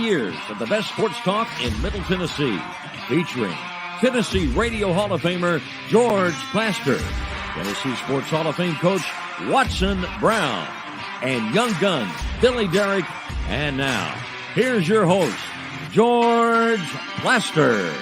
years of the best sports talk in Middle Tennessee, featuring Tennessee Radio Hall of Famer George Plaster, Tennessee Sports Hall of Fame coach Watson Brown, and Young Guns Billy Derrick. And now, here's your host, George Plaster.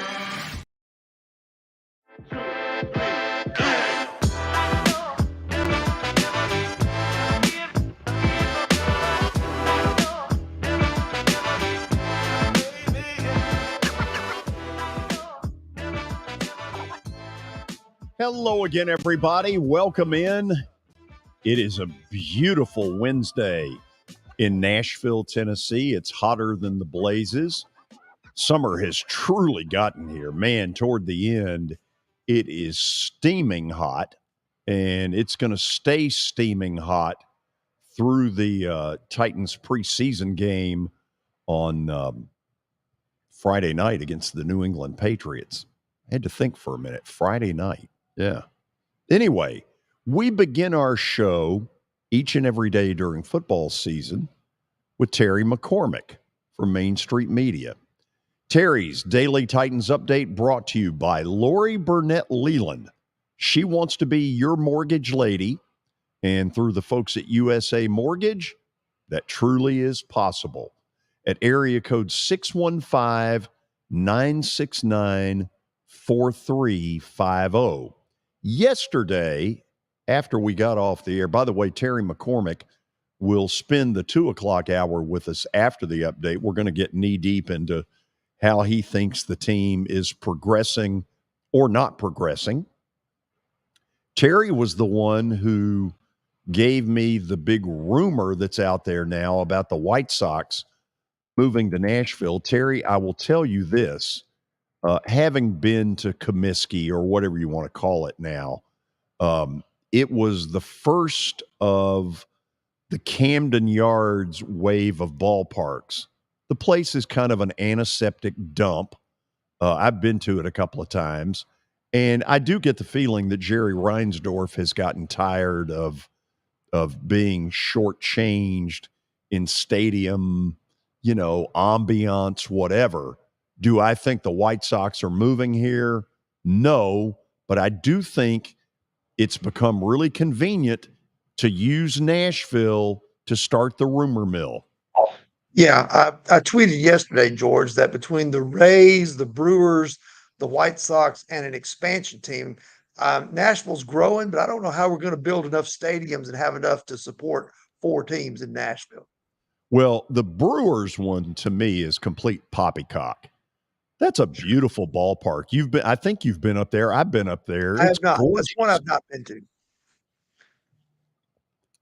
Hello again, everybody. Welcome in. It is a beautiful Wednesday in Nashville, Tennessee. It's hotter than the blazes. Summer has truly gotten here. Man, toward the end, it is steaming hot, and it's going to stay steaming hot through the Titans preseason game on Friday night against the New England Patriots. I had to think for a minute. Friday night. Yeah. Anyway, we begin our show each and every day during football season with Terry McCormick from Main Street Media. Terry's Daily Titans Update brought to you by Lori Burnett Leland. She wants to be your mortgage lady, and through the folks at USA Mortgage, that truly is possible. At area code 615-969-4350. Yesterday, after we got off the air, by the way, Terry McCormick will spend the 2 o'clock hour with us after the update. We're going to get knee deep into how he thinks the team is progressing or not progressing. Terry was the one who gave me the big rumor that's out there now about the White Sox moving to Nashville. Terry, I will tell you this. Having been to Comiskey, or whatever you want to call it now, it was the first of the Camden Yards wave of ballparks. The place is kind of an antiseptic dump. I've been to it a couple of times, and I do get the feeling that Jerry Reinsdorf has gotten tired of being shortchanged in stadium, ambiance, whatever. Do I think the White Sox are moving here? No, but I do think it's become really convenient to use Nashville to start the rumor mill. Yeah, I tweeted yesterday, George, that between the Rays, the Brewers, the White Sox, and an expansion team, Nashville's growing, but I don't know how we're going to build enough stadiums and have enough to support 4 teams in Nashville. Well, the Brewers one, to me, is complete poppycock. That's a beautiful ballpark. I think you've been up there. I've been up there. I have not. Gorgeous. That's one I've not been to. I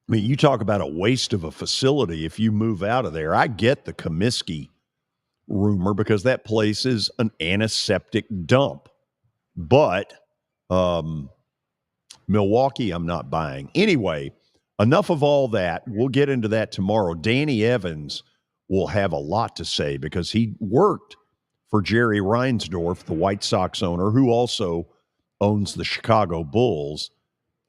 mean, you talk about a waste of a facility if you move out of there. I get the Comiskey rumor because that place is an antiseptic dump. But Milwaukee, I'm not buying. Anyway, enough of all that. We'll get into that tomorrow. Danny Evans will have a lot to say because he worked for Jerry Reinsdorf, the White Sox owner, who also owns the Chicago Bulls.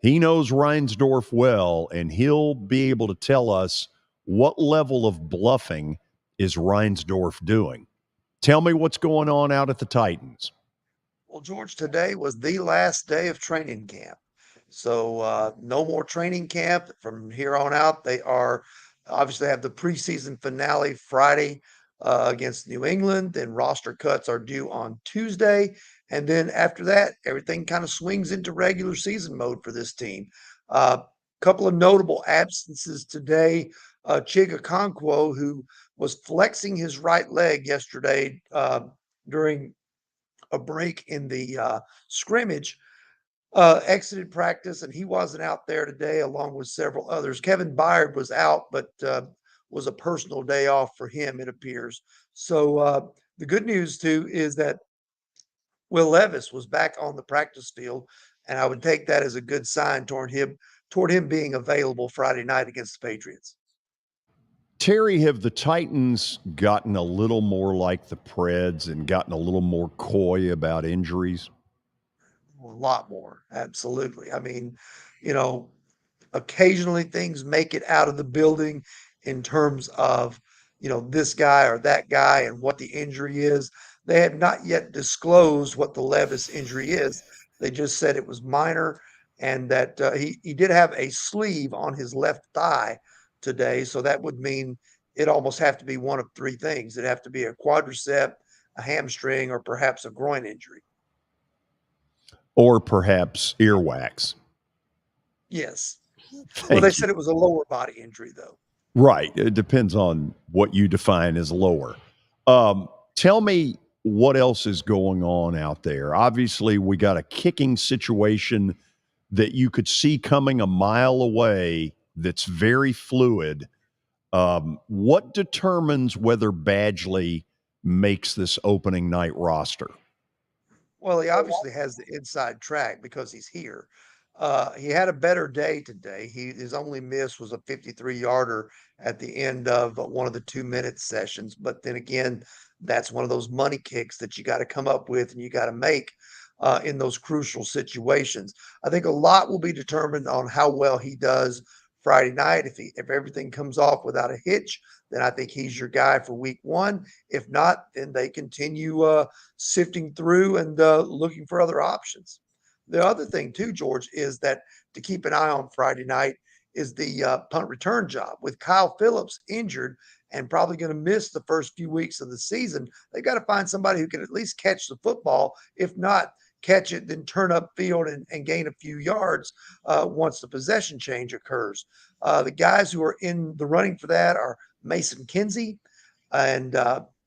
He knows Reinsdorf well, and he'll be able to tell us what level of bluffing is Reinsdorf doing. Tell me what's going on out at the Titans. Well, George, today was the last day of training camp. So no more training camp from here on out. They are obviously have the preseason finale Friday against New England. Then roster cuts are due on Tuesday. And then after that, everything kind of swings into regular season mode for this team. Couple of notable absences today. Chig Okonkwo, who was flexing his right leg yesterday during a break in the scrimmage, exited practice, and he wasn't out there today along with several others. Kevin Byard was out, but was a personal day off for him, it appears. So the good news, too, is that Will Levis was back on the practice field, and I would take that as a good sign toward him being available Friday night against the Patriots. Terry, have the Titans gotten a little more like the Preds and gotten a little more coy about injuries? A lot more, absolutely. I mean, occasionally things make it out of the building in terms of this guy or that guy and what the injury is. They have not yet disclosed what the Levis injury is. They just said it was minor and that he did have a sleeve on his left thigh today. So that would mean it almost have to be one of three things. It'd have to be a quadricep, a hamstring, or perhaps a groin injury. Or perhaps earwax. Yes. Well, Thank they you. said it was a lower body injury, though. Right. It depends on what you define as lower. Tell me what else is going on out there. Obviously, we got a kicking situation that you could see coming a mile away that's very fluid. What determines whether Badgley makes this opening night roster? Well, he obviously has the inside track because he's here. He had a better day today. His only miss was a 53-yarder at the end of one of the 2-minute sessions. But then again, that's one of those money kicks that you got to come up with and you got to make in those crucial situations. I think a lot will be determined on how well he does Friday night. If everything comes off without a hitch, then I think he's your guy for week one. If not, then they continue sifting through and looking for other options. The other thing too, George, is that to keep an eye on Friday night is the punt return job. With Kyle Phillips injured and probably going to miss the first few weeks of the season, they got to find somebody who can at least catch the football. If not, catch it, then turn up field and gain a few yards once the possession change occurs. The guys who are in the running for that are Mason Kinsey and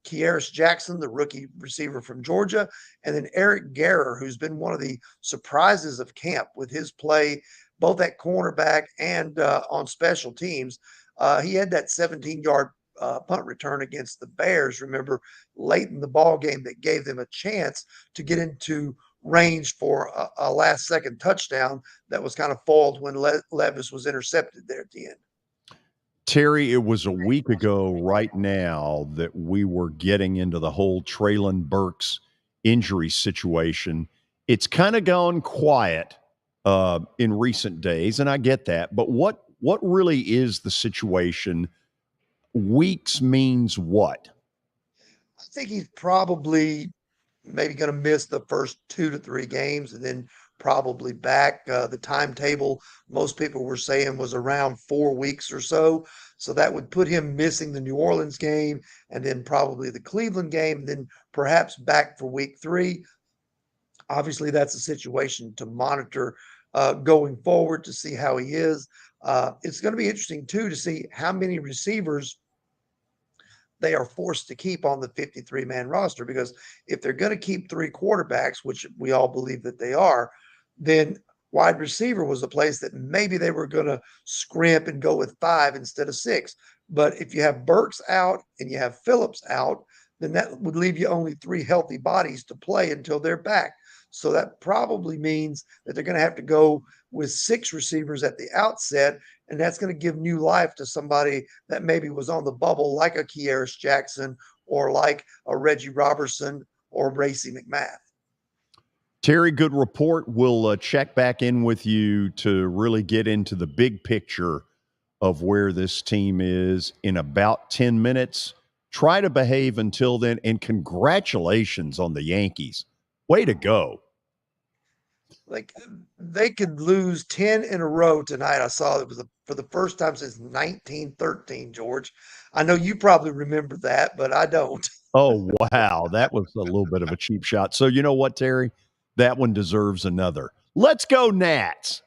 Kearis Jackson, the rookie receiver from Georgia, and then Eric Garrer, who's been one of the surprises of camp with his play both at cornerback and on special teams. He had that 17-yard punt return against the Bears, remember, late in the ball game that gave them a chance to get into range for a last-second touchdown that was kind of foiled when Levis was intercepted there at the end. Terry, it was a week ago right now that we were getting into the whole Traylon Burks injury situation. It's kind of gone quiet in recent days, and I get that. But what really is the situation? Weeks means what? I think he's probably maybe going to miss the first 2 to 3 games and then probably back. The timetable, most people were saying, was around 4 weeks or so. So that would put him missing the New Orleans game and then probably the Cleveland game, and then perhaps back for week 3. Obviously, that's a situation to monitor going forward to see how he is. It's going to be interesting, too, to see how many receivers they are forced to keep on the 53-man roster, because if they're going to keep 3 quarterbacks, which we all believe that they are, then wide receiver was a place that maybe they were going to scrimp and go with 5 instead of 6. But if you have Burks out and you have Phillips out, then that would leave you only 3 healthy bodies to play until they're back. So that probably means that they're going to have to go with 6 receivers at the outset, and that's going to give new life to somebody that maybe was on the bubble, like a Kearis Jackson or like a Reggie Robertson or Racey McMath. Terry, good report. We'll check back in with you to really get into the big picture of where this team is in about 10 minutes. Try to behave until then, and congratulations on the Yankees. Way to go. Like, they could lose 10 in a row tonight. I saw it was for the first time since 1913, George. I know you probably remember that, but I don't. Oh, wow. That was a little bit of a cheap shot. So you know what, Terry? That one deserves another. Let's go, Nats.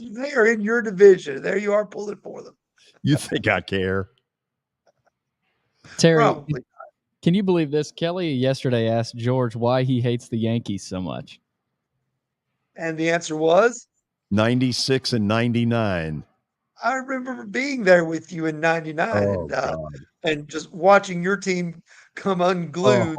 They are in your division. There you are pulling for them. You think I care? Terry, Probably. can you believe this? Kelly yesterday asked George why he hates the Yankees so much. And the answer was? 96 and 99. I remember being there with you in 99 Oh, and just watching your team come unglued,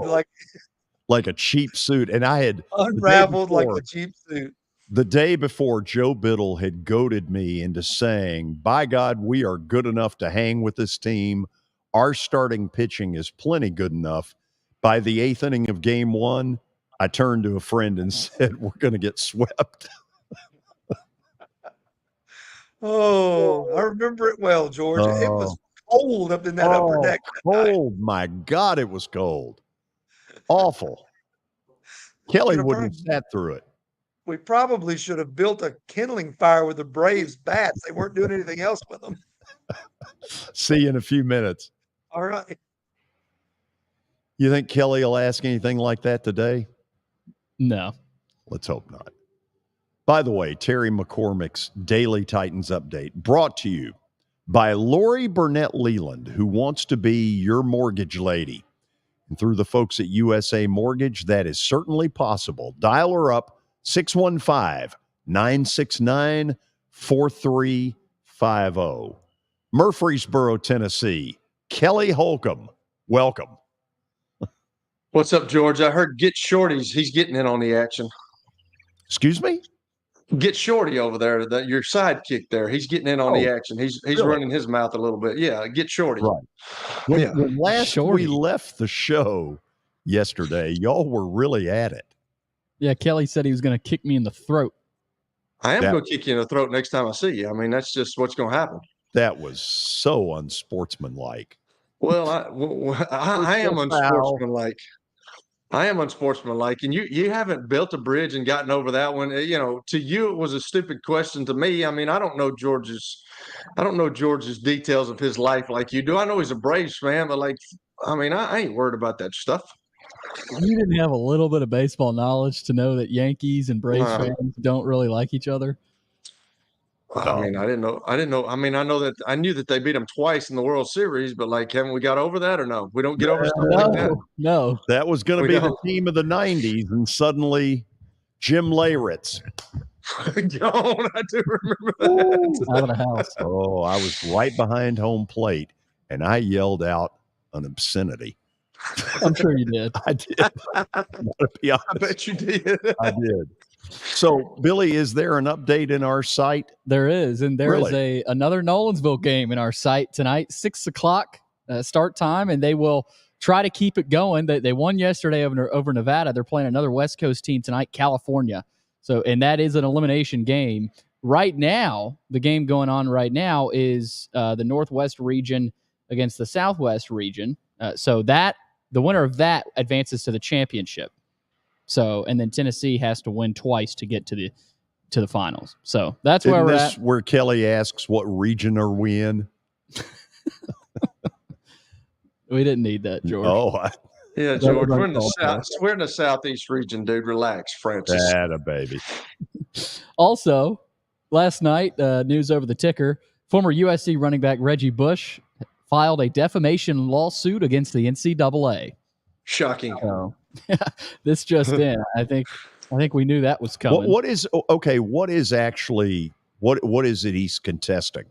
like a cheap suit. And I had unraveled like a cheap suit. The day before, Joe Biddle had goaded me into saying, by God, we are good enough to hang with this team. Our starting pitching is plenty good enough. By the 8th inning of game 1, I turned to a friend and said, we're going to get swept. Oh, I remember it well, George. It was cold up in that upper deck that night. Cold. My God, it was cold. Awful. Kelly wouldn't have sat through it. We probably should have built a kindling fire with the Braves bats. They weren't doing anything else with them. See you in a few minutes. All right. You think Kelly will ask anything like that today? No. Let's hope not. By the way, Terry McCormick's Daily Titans Update brought to you by Lori Burnett Leland, who wants to be your mortgage lady. And through the folks at USA Mortgage, that is certainly possible. Dial her up, 615-969-4350. Murfreesboro, Tennessee. Kelly Holcomb, welcome. What's up, George? I heard Get Shorty's. He's getting in on the action. Excuse me? Get Shorty over there, your sidekick there. He's getting in on the action. He's really? running his mouth a little bit. Yeah, Get Shorty. Right. When last we left the show yesterday, y'all were really at it. Yeah, Kelly said he was going to kick me in the throat. I am going to kick you in the throat next time I see you. I mean, that's just what's going to happen. That was so unsportsmanlike. Well, I am unsportsmanlike. I am unsportsmanlike, and you haven't built a bridge and gotten over that one. You know, to you it was a stupid question. To me, I mean, I don't know George's details of his life like you do. I know he's a Braves fan, but I ain't worried about that stuff. You didn't have a little bit of baseball knowledge to know that Yankees and Braves fans don't really like each other. I mean, I didn't know. I know that I knew that they beat them twice in the World Series, but haven't we got over that or no? We don't get over stuff like that. No, that was going to be the team of the '90s, and suddenly Jim Leyritz. I do remember that. Out of the house. Oh, I was right behind home plate, and I yelled out an obscenity. I'm sure you did. I did. I bet you did. I did. So, Billy, is there an update in our site? There is, and there is another Nolensville game in our site tonight, 6:00 start time, and they will try to keep it going. They won yesterday over Nevada. They're playing another West Coast team tonight, California. So, and that is an elimination game. Right now, the game going on right now is the Northwest region against the Southwest region. So that the winner of that advances to the championship. So, and then Tennessee has to win twice to get to the finals. So that's where we're at. Where Kelly asks, "What region are we in?" We didn't need that, George. Yeah, George. We're in the Southeast region, dude. Relax, Francis. Atta baby. Also, last night, news over the ticker: former USC running back Reggie Bush filed a defamation lawsuit against the NCAA. Shocking. This just in. I think we knew that was coming. What is it he's contesting?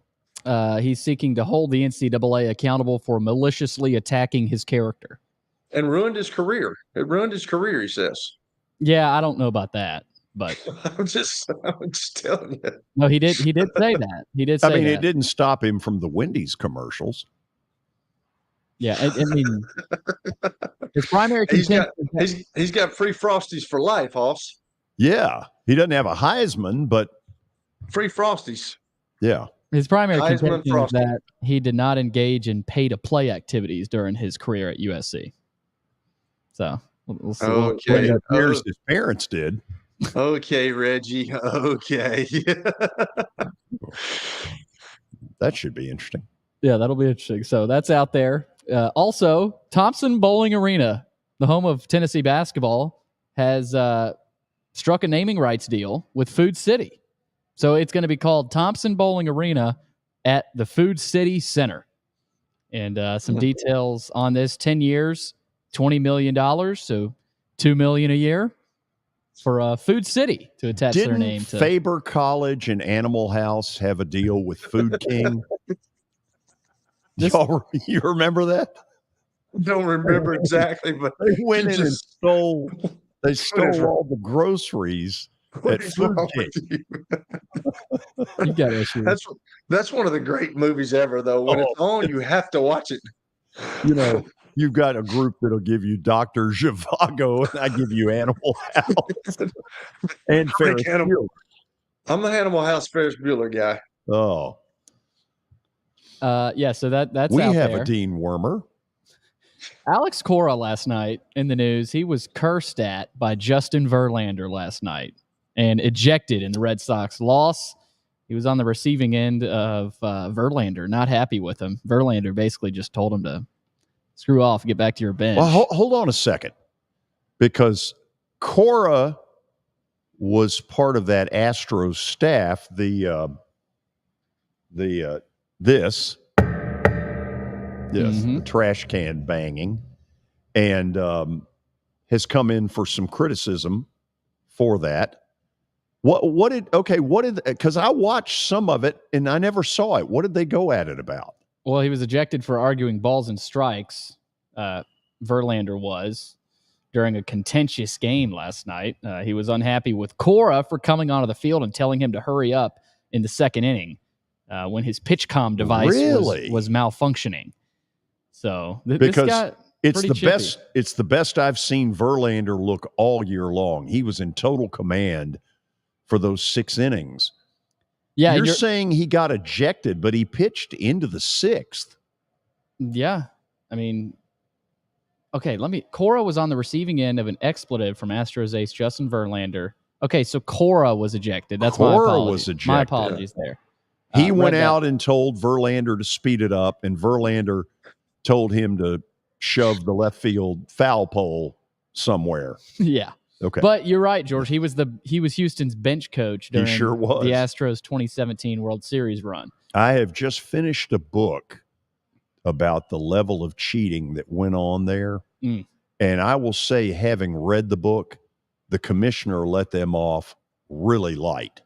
He's seeking to hold the NCAA accountable for maliciously attacking his character. And ruined his career. It ruined his career, he says. Yeah, I don't know about that, but I'm just telling you. No, he did say that. He did say that. It didn't stop him from the Wendy's commercials. Yeah, I mean, his primary contention. He's got free Frosties for life, Hoss. Yeah, he doesn't have a Heisman, but free Frosties. Yeah, his primary contention is that he did not engage in pay-to-play activities during his career at USC. So we'll see. Okay, his parents did. Okay, Reggie. Okay, that should be interesting. Yeah, that'll be interesting. So that's out there. Also, Thompson Bowling Arena, the home of Tennessee basketball, has struck a naming rights deal with Food City. So it's going to be called Thompson Bowling Arena at the Food City Center. And some details on this: 10 years, $20 million, so $2 million a year for Food City to attach their name to. Faber College and Animal House have a deal with Food King? You remember that? Don't remember exactly, but they went in and stole all the groceries at Food King. You got issues. That's one of the great movies ever, though. When it's on, you have to watch it. You know, you've got a group that'll give you Dr. Zhivago, and I give you Animal House and Ferris Bueller. I'm the Animal House Ferris Bueller guy. Oh. Yeah, so that's we out have there. a Dean Wormer. Alex Cora last night in the news, he was cursed at by Justin Verlander last night and ejected in the Red Sox loss. He was on the receiving end of Verlander, not happy with him. Verlander basically just told him to screw off and get back to your bench. Well, hold on a second, because Cora was part of that Astros staff. The trash can banging, and has come in for some criticism for that. Because I watched some of it and I never saw it. What did they go at it about? Well, he was ejected for arguing balls and strikes. Verlander was during a contentious game last night. He was unhappy with Cora for coming onto the field and telling him to hurry up in the second inning when his pitch comm device was malfunctioning. So this got it's the chippy. best. It's the best I've seen Verlander look all year long. He was in total command for those 6 innings. Yeah, you're saying he got ejected, but he pitched into the 6th. Yeah, I mean, okay. Cora was on the receiving end of an expletive from Astros ace Justin Verlander. Okay, so Cora was ejected. That's my apologies. My apologies there. He went out and told Verlander to speed it up, and Verlander told him to shove the left field foul pole somewhere. Yeah. Okay. But you're right, George. He was Houston's bench coach during the Astros 2017 World Series run. I have just finished a book about the level of cheating that went on there. And I will say, having read the book, the commissioner let them off really light.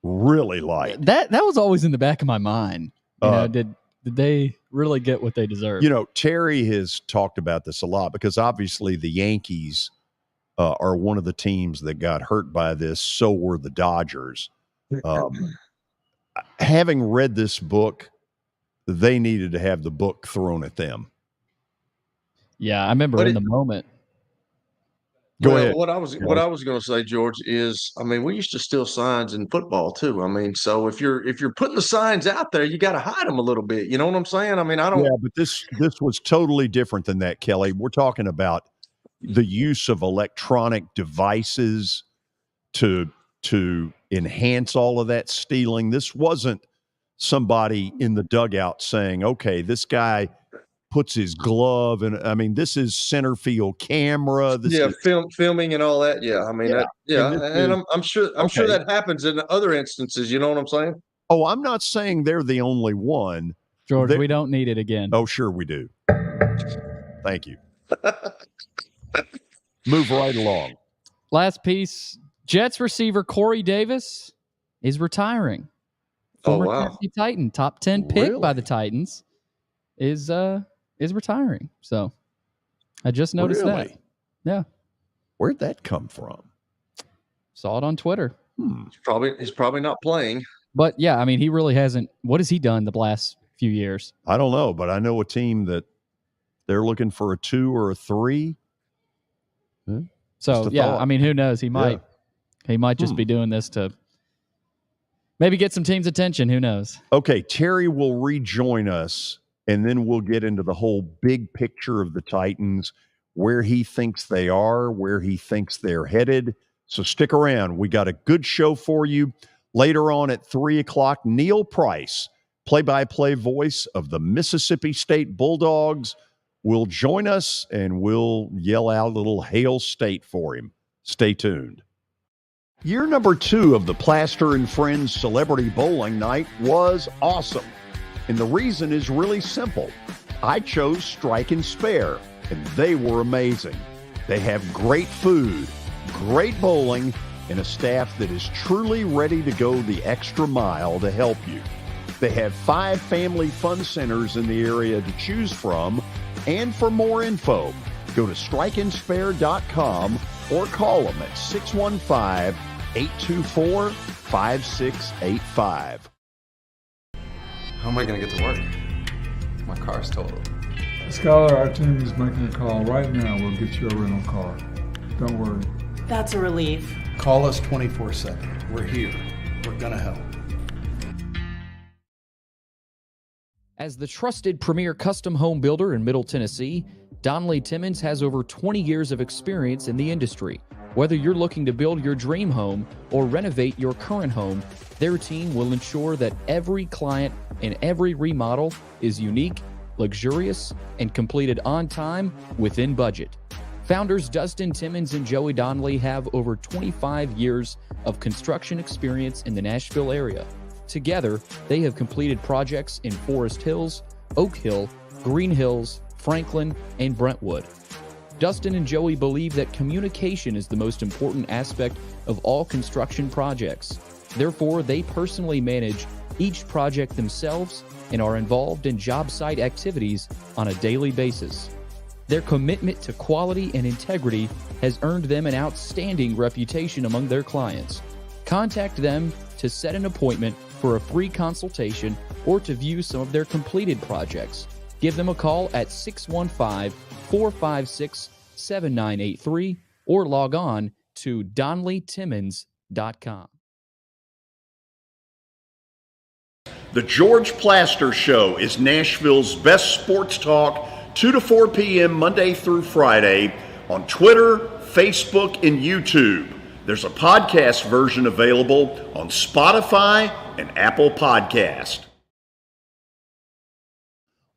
Really light. That was always in the back of my mind. Did they really get what they deserved? Terry has talked about this a lot because obviously the Yankees are one of the teams that got hurt by this. So were the Dodgers. Having read this book, they needed to have the book thrown at them. Yeah, I remember in the moment. Go ahead. What I was going to say, George, is we used to steal signs in football too. So if you're putting the signs out there, you got to hide them a little bit. You know what I'm saying? I don't. Yeah, but this was totally different than that, Kelly. We're talking about the use of electronic devices to enhance all of that stealing. This wasn't somebody in the dugout saying, okay, this guy puts his glove and this is center field camera. Filming and all that. Yeah. I'm sure that happens in other instances. You know what I'm saying? Oh, I'm not saying they're the only one. George, we don't need it again. Oh, sure we do. Thank you. Move right along. Last piece. Jets receiver Corey Davis is retiring. Former Tennessee Titan, top 10 pick by the Titans, is retiring. So I just noticed that. Yeah. Where'd that come from? Saw it on Twitter. He's probably not playing. But yeah, he really hasn't. What has he done the last few years? I don't know, but I know a team that they're looking for a 2 or a 3. So yeah, who knows? He might just be doing this to maybe get some teams' attention. Who knows? Okay, Terry will rejoin us, and then we'll get into the whole big picture of the Titans, where he thinks they are, where he thinks they're headed. So stick around. We got a good show for you. Later on at 3:00, Neil Price, play-by-play voice of the Mississippi State Bulldogs, will join us, and we'll yell out a little Hail State for him. Stay tuned. Year number 2 of the Plaster and Friends Celebrity Bowling Night was awesome. And the reason is really simple. I chose Strike and Spare, and they were amazing. They have great food, great bowling, and a staff that is truly ready to go the extra mile to help you. They have 5 family fun centers in the area to choose from. And for more info, go to strikeandspare.com or call them at 615-824-5685. How am I going to get to work? My car's totaled. Skylar, our team is making a call right now. We'll get you a rental car. Don't worry. That's a relief. Call us 24/7. We're here. We're going to help. As the trusted premier custom home builder in Middle Tennessee, Donnelly Timmons has over 20 years of experience in the industry. Whether you're looking to build your dream home or renovate your current home, their team will ensure that every client and every remodel is unique, luxurious, and completed on time within budget. Founders Dustin Timmons and Joey Donnelly have over 25 years of construction experience in the Nashville area. Together, they have completed projects in Forest Hills, Oak Hill, Green Hills, Franklin, and Brentwood. Dustin and Joey believe that communication is the most important aspect of all construction projects. Therefore, they personally manage each project themselves and are involved in job site activities on a daily basis. Their commitment to quality and integrity has earned them an outstanding reputation among their clients. Contact them to set an appointment for a free consultation or to view some of their completed projects. Give them a call at 615-456-7983 or log on to DonnellyTimmons.com. The George Plaster Show is Nashville's best sports talk, 2 to 4 p.m. Monday through Friday on Twitter, Facebook, and YouTube. There's a podcast version available on Spotify and Apple Podcast.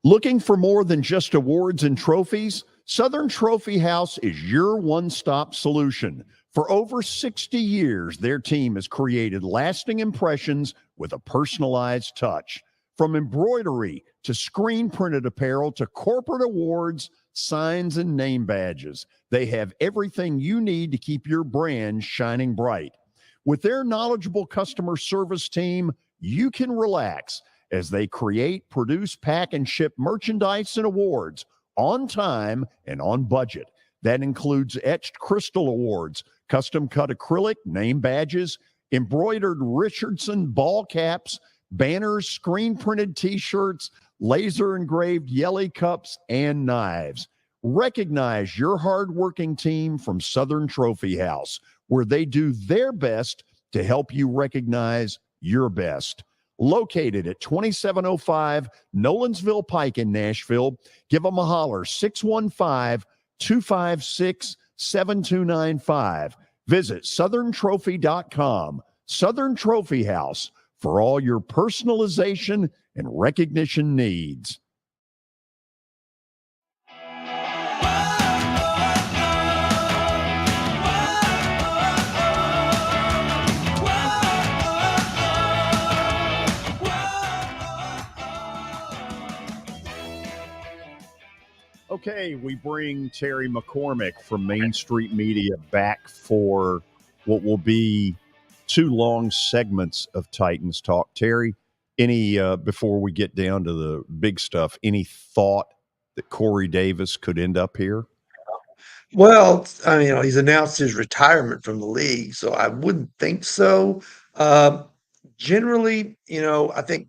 Looking for more than just awards and trophies? Southern Trophy House is your one-stop solution. For over 60 years, their team has created lasting impressions with a personalized touch. From embroidery to screen-printed apparel to corporate awards, signs, and name badges, they have everything you need to keep your brand shining bright. With their knowledgeable customer service team, you can relax as they create, produce, pack, and ship merchandise and awards on time and on budget. That includes etched crystal awards, custom-cut acrylic, name badges, embroidered Richardson ball caps, banners, screen-printed T-shirts, laser-engraved Yelly cups, and knives. Recognize your hard-working team from Southern Trophy House, where they do their best to help you recognize your best. Located at 2705 Nolensville Pike in Nashville, give them a holler, 615-256-7295. Visit southerntrophy.com. Southern Trophy House, for all your personalization and recognition needs. Okay, we bring Terry McCormick from Main Street Media back for what will be 2 long segments of Titans Talk. Terry, any before we get down to the big stuff, any thought that Corey Davis could end up here? Well, I mean, he's announced his retirement from the league, so I wouldn't think so. Generally, I think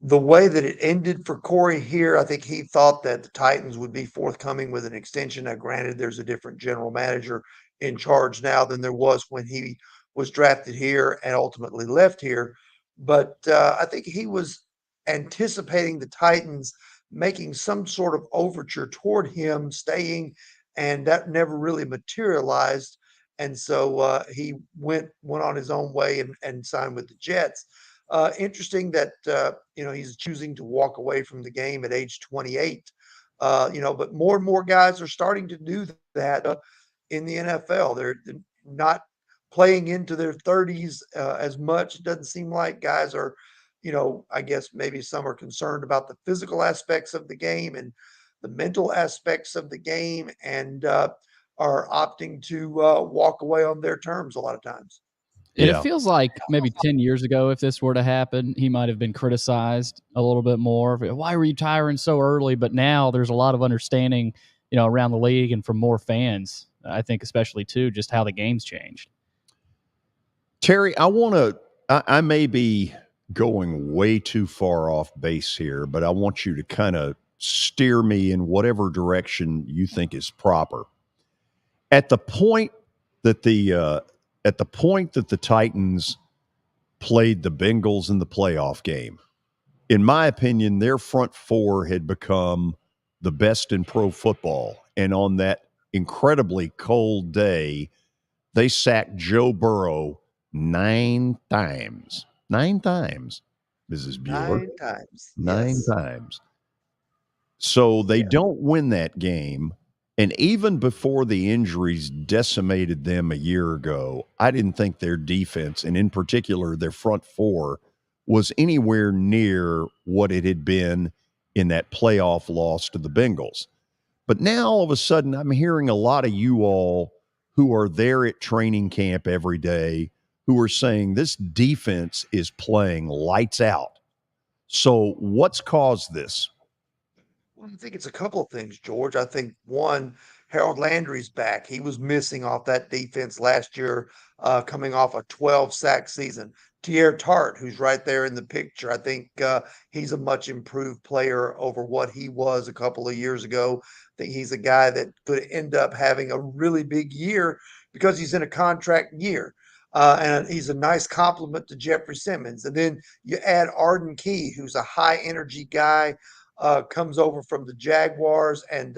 the way that it ended for Corey here, I think he thought that the Titans would be forthcoming with an extension. Now, granted, there's a different general manager in charge now than there was when he was drafted here and ultimately left here. But I think he was anticipating the Titans making some sort of overture toward him staying, and that never really materialized. And so he went on his own way and signed with the Jets. Interesting that he's choosing to walk away from the game at age 28. But more and more guys are starting to do that in the NFL. They're not playing into their 30s as much. It doesn't seem like guys are, I guess maybe some are concerned about the physical aspects of the game and the mental aspects of the game, and are opting to walk away on their terms a lot of times. And it feels like maybe 10 years ago, if this were to happen, he might have been criticized a little bit more. Why were you retiring so early? But now there's a lot of understanding, around the league and from more fans, I think, especially too, just how the game's changed. Terry, I may be going way too far off base here, but I want you to kind of steer me in whatever direction you think is proper. At the point that the Titans played the Bengals in the playoff game, in my opinion, their front four had become the best in pro football. And on that incredibly cold day, they sacked Joe Burrow 9 times. 9 times, Mrs. Bueller. 9 times. 9 Yes. times. So they don't win that game. And even before the injuries decimated them a year ago, I didn't think their defense, and in particular their front four, was anywhere near what it had been in that playoff loss to the Bengals. But now all of a sudden, I'm hearing a lot of you all who are there at training camp every day who are saying this defense is playing lights out. So what's caused this? Well, I think it's a couple of things, George. I think one, Harold Landry's back. He was missing off that defense last year, coming off a 12 sack season. Tier Tart, who's right there in the picture, I think he's a much improved player over what he was a couple of years ago. I think he's a guy that could end up having a really big year because he's in a contract year. And he's a nice compliment to Jeffrey Simmons. And then you add Arden Key, who's a high energy guy, comes over from the Jaguars, and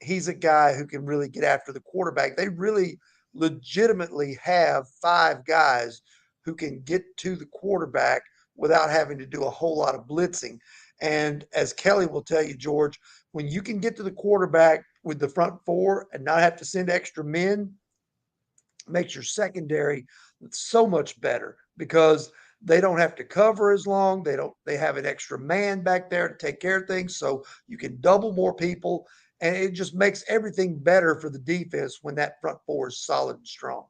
he's a guy who can really get after the quarterback. They really legitimately have 5 guys who can get to the quarterback without having to do a whole lot of blitzing. And as Kelly will tell you, George, when you can get to the quarterback with the front four and not have to send extra men, makes your secondary so much better because they don't have to cover as long. They have an extra man back there to take care of things. So you can double more people. And it just makes everything better for the defense when that front four is solid and strong.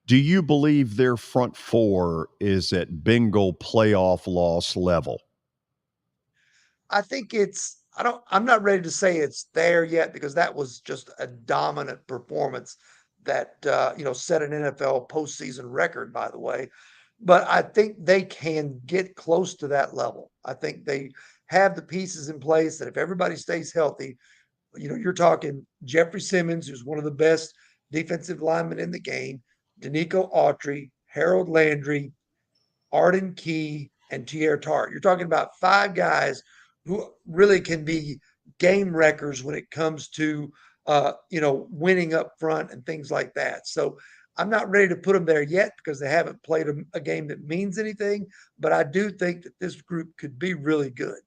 Do you believe their front four is at Bengal playoff loss level? I think I'm not ready to say it's there yet because that was just a dominant performance that, set an NFL postseason record, by the way. But I think they can get close to that level. I think they have the pieces in place that if everybody stays healthy, you're talking Jeffrey Simmons, who's one of the best defensive linemen in the game, Danico Autry, Harold Landry, Arden Key, and Tier Tart. You're talking about 5 guys who really can be game wreckers when it comes to, winning up front and things like that. So I'm not ready to put them there yet because they haven't played a game that means anything, but I do think that this group could be really good.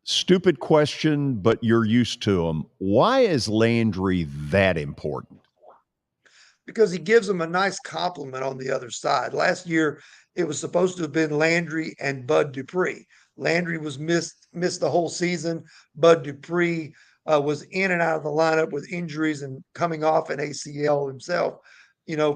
Stupid question, but you're used to them. Why is Landry that important? Because he gives them a nice compliment on the other side. Last year, it was supposed to have been Landry and Bud Dupree. Landry was missed the whole season. Bud Dupree was in and out of the lineup with injuries and coming off an ACL himself,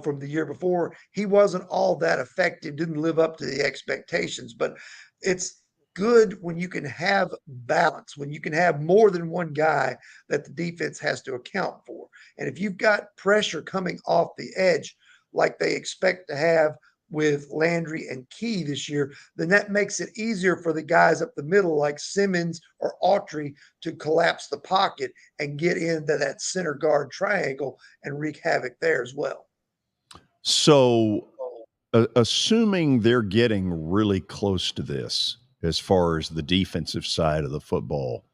from the year before. He wasn't all that effective, didn't live up to the expectations, but it's good when you can have balance, when you can have more than one guy that the defense has to account for. And if you've got pressure coming off the edge, like they expect to have with Landry and Key this year, then that makes it easier for the guys up the middle like Simmons or Autry to collapse the pocket and get into that center guard triangle and wreak havoc there as well. So assuming they're getting really close to this as far as the defensive side of the football,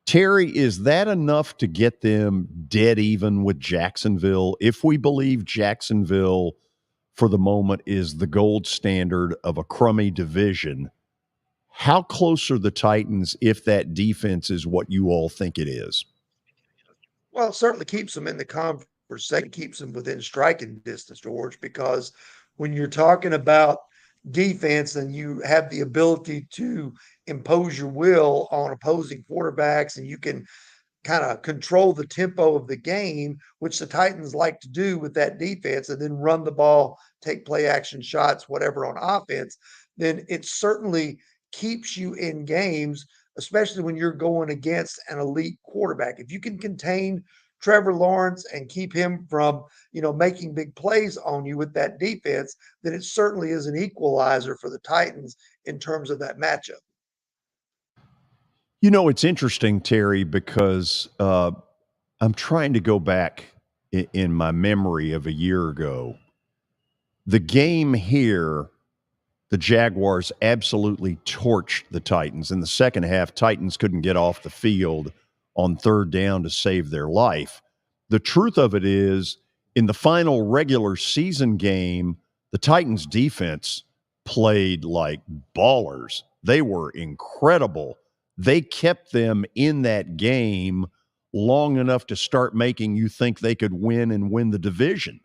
Terry, is that enough to get them dead even with Jacksonville? If we believe Jacksonville for the moment is the gold standard of a crummy division, how close are the Titans if that defense is what you all think it is? Well, it certainly keeps them in the conversation, keeps them within striking distance, George, because when you're talking about defense and you have the ability to impose your will on opposing quarterbacks and you can kind of control the tempo of the game, which the Titans like to do with that defense, and then run the ball, take play action shots, whatever on offense, then it certainly keeps you in games, especially when you're going against an elite quarterback. If you can contain Trevor Lawrence and keep him from, making big plays on you with that defense, then it certainly is an equalizer for the Titans in terms of that matchup. It's interesting, Terry, because I'm trying to go back in my memory of a year ago. The game here the Jaguars absolutely torched the Titans. In the second half, Titans couldn't get off the field on third down to save their life. The truth of it is, in the final regular season game, the Titans defense played like ballers. They were incredible. They kept them in that game long enough to start making you think they could win and win the division.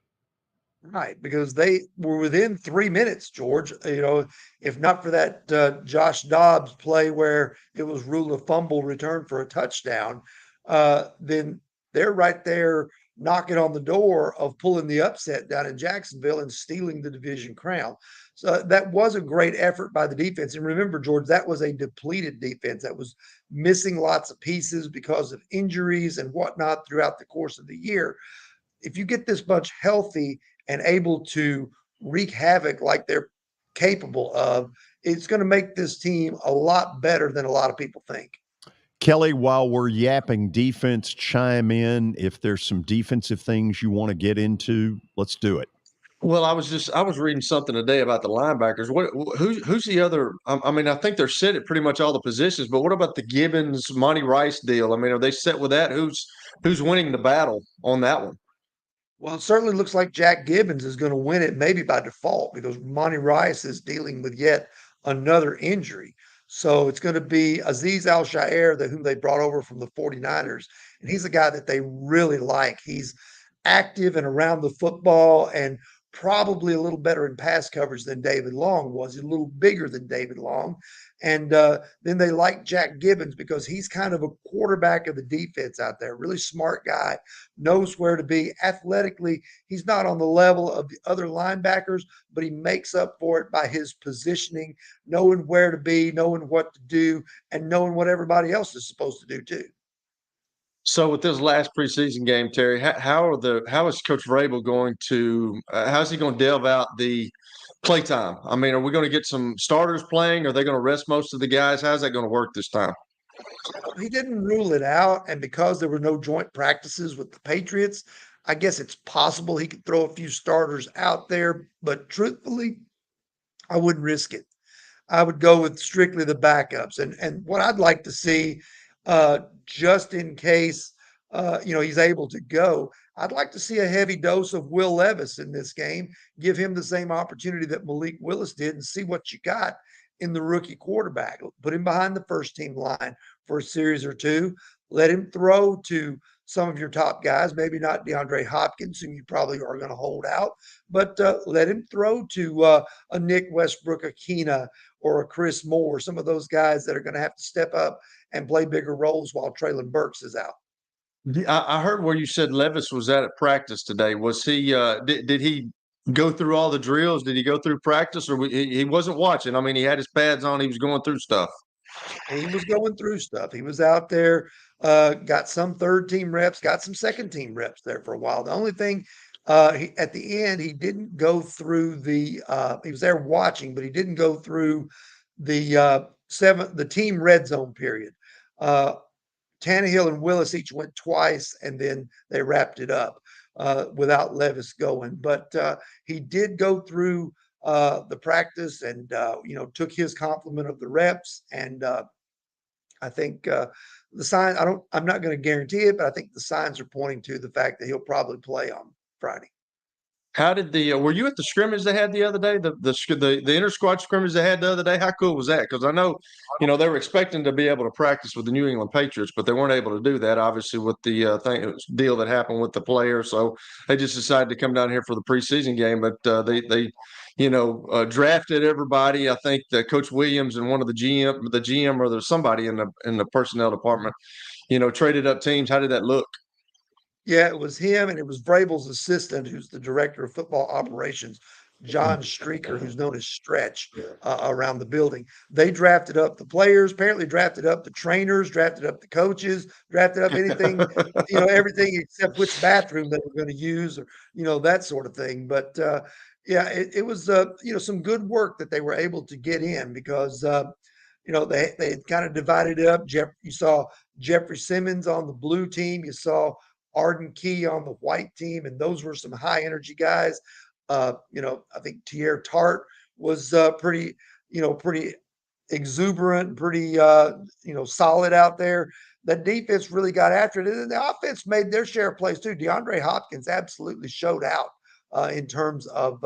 Right, because they were within 3 minutes, George. If not for that Josh Dobbs play where it was ruled a fumble return for a touchdown, then they're right there knocking on the door of pulling the upset down in Jacksonville and stealing the division crown. So that was a great effort by the defense. And remember, George, that was a depleted defense that was missing lots of pieces because of injuries and whatnot throughout the course of the year. If you get this bunch healthy and able to wreak havoc like they're capable of, it's going to make this team a lot better than a lot of people think. Kelly, while we're yapping defense, chime in. If there's some defensive things you want to get into, let's do it. Well, I was reading something today about the linebackers. Who's the other? I mean, I think they're set at pretty much all the positions. But what about the Gibbons, Monty Rice deal? I mean, are they set with that? Who's winning the battle on that one? Well, it certainly looks like Jack Gibbons is going to win it, maybe by default, because Monty Rice is dealing with yet another injury. So it's going to be Azeez Al-Shaair, whom they brought over from the 49ers. And he's a guy that they really like. He's active and around the football and probably a little better in pass coverage than David Long was. He's a little bigger than David Long. And then they like Jack Gibbons because he's kind of a quarterback of the defense out there. Really smart guy, knows where to be. Athletically, he's not on the level of the other linebackers, but he makes up for it by his positioning, knowing where to be, knowing what to do, and knowing what everybody else is supposed to do too. So with this last preseason game, Terry, how is Coach Vrabel going to how's he going to delve out the play time? I mean, are we going to get some starters playing? Are they going to rest most of the guys? How's that going to work this time? He didn't rule it out, and because there were no joint practices with the Patriots, I guess it's possible he could throw a few starters out there, but truthfully, I wouldn't risk it. I would go with strictly the backups. And what I'd like to see, just in case, he's able to go, I'd like to see a heavy dose of Will Levis in this game. Give him the same opportunity that Malik Willis did and see what you got in the rookie quarterback. Put him behind the first team line for a series or two. Let him throw to some of your top guys, maybe not DeAndre Hopkins, whom you probably are going to hold out, but let him throw to a Nick Westbrook-Akina or a Chris Moore, some of those guys that are going to have to step up and play bigger roles while Traylon Burks is out. I heard where you said Levis was at practice today. Was he? Did he go through all the drills? Did he go through practice, or he wasn't watching? I mean, he had his pads on. He was going through stuff. He was going through stuff. He was out there, got some third team reps, got some second team reps there for a while. The only thing at the end, he didn't go through he was there watching, but he didn't go through the team red zone period. Tannehill and Willis each went twice, and then they wrapped it up without Levis going. But he did go through the practice and, took his complement of the reps. And I think the sign, I'm not going to guarantee it, but I think the signs are pointing to the fact that he'll probably play on Friday. How did were you at the scrimmage they had the other day? The inter squad scrimmage they had the other day? How cool was that? Because I know, they were expecting to be able to practice with the New England Patriots, but they weren't able to do that, obviously, with the deal that happened with the player. So they just decided to come down here for the preseason game. But they drafted everybody. I think that Coach Williams and one of the GM or there's somebody in the personnel department, traded up teams. How did that look? Yeah, it was him, and it was Vrabel's assistant, who's the director of football operations, John Streaker, who's known as Stretch, around the building. They drafted up the players, apparently drafted up the trainers, drafted up the coaches, drafted up anything, everything except which bathroom they were going to use, or that sort of thing. But it was some good work that they were able to get in because they kind of divided it up. You saw Jeffrey Simmons on the blue team, you saw Arden Key on the white team, and those were some high energy guys. I think Tierre Tart was pretty exuberant, pretty solid out there. The defense really got after it, and then the offense made their share of plays too. DeAndre Hopkins absolutely showed out in terms of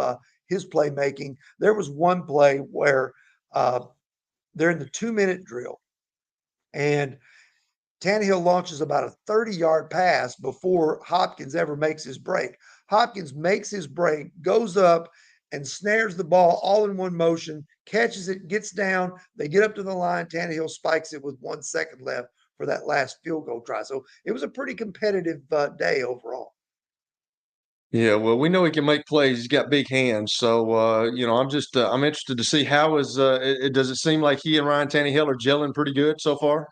his playmaking. There was one play where they're in the 2-minute drill, and Tannehill launches about a 30-yard pass before Hopkins ever makes his break. Hopkins makes his break, goes up and snares the ball all in one motion, catches it, gets down. They get up to the line. Tannehill spikes it with 1 second left for that last field goal try. So it was a pretty competitive day overall. Yeah, well, we know he can make plays. He's got big hands. So, I'm just I'm interested to see how does it seem like he and Ryan Tannehill are gelling pretty good so far?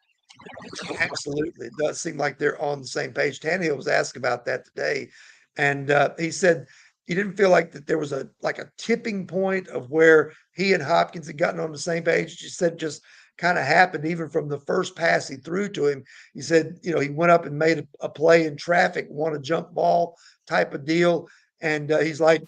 Absolutely. It does seem like they're on the same page. Tannehill was asked about that today, and he said he didn't feel like that there was a tipping point of where he and Hopkins had gotten on the same page. He said just kind of happened even from the first pass he threw to him. He said, he went up and made a play in traffic, won a jump ball type of deal. And he's like,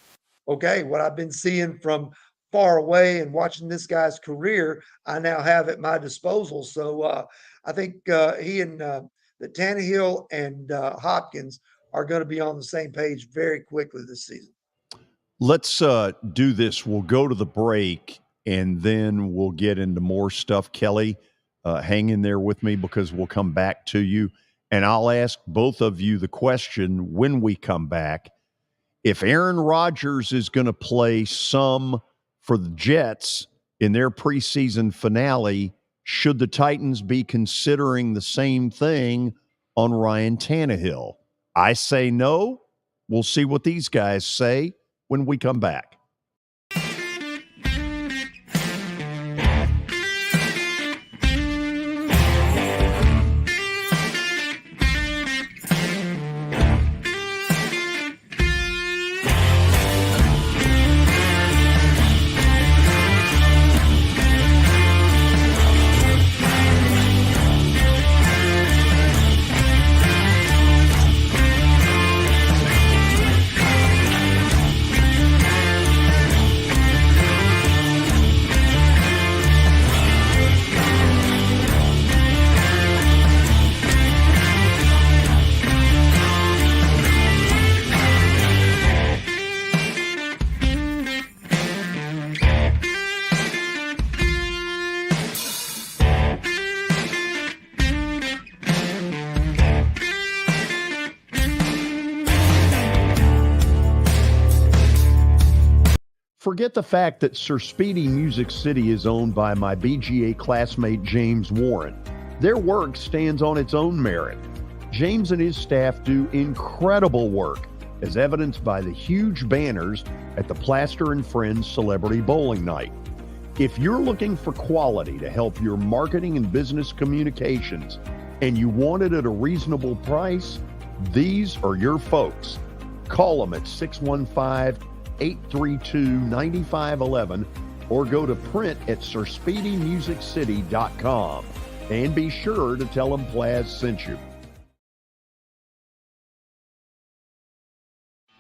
okay, what I've been seeing from far away and watching this guy's career, I now have at my disposal. So I think he and the Tannehill and Hopkins are going to be on the same page very quickly this season. Let's do this. We'll go to the break, and then we'll get into more stuff. Kelly, hang in there with me because we'll come back to you. And I'll ask both of you the question when we come back. If Aaron Rodgers is going to play some for the Jets in their preseason finale, should the Titans be considering the same thing on Ryan Tannehill? I say no. We'll see what these guys say when we come back. Forget the fact that Sir Speedy Music City is owned by my BGA classmate James Warren. Their work stands on its own merit. James and his staff do incredible work, as evidenced by the huge banners at the Plaster and Friends Celebrity Bowling Night. If you're looking for quality to help your marketing and business communications, and you want it at a reasonable price, these are your folks. Call them at 615-832-9511 or go to print at sirspeedymusiccity.com. And be sure to tell them Plaz sent you.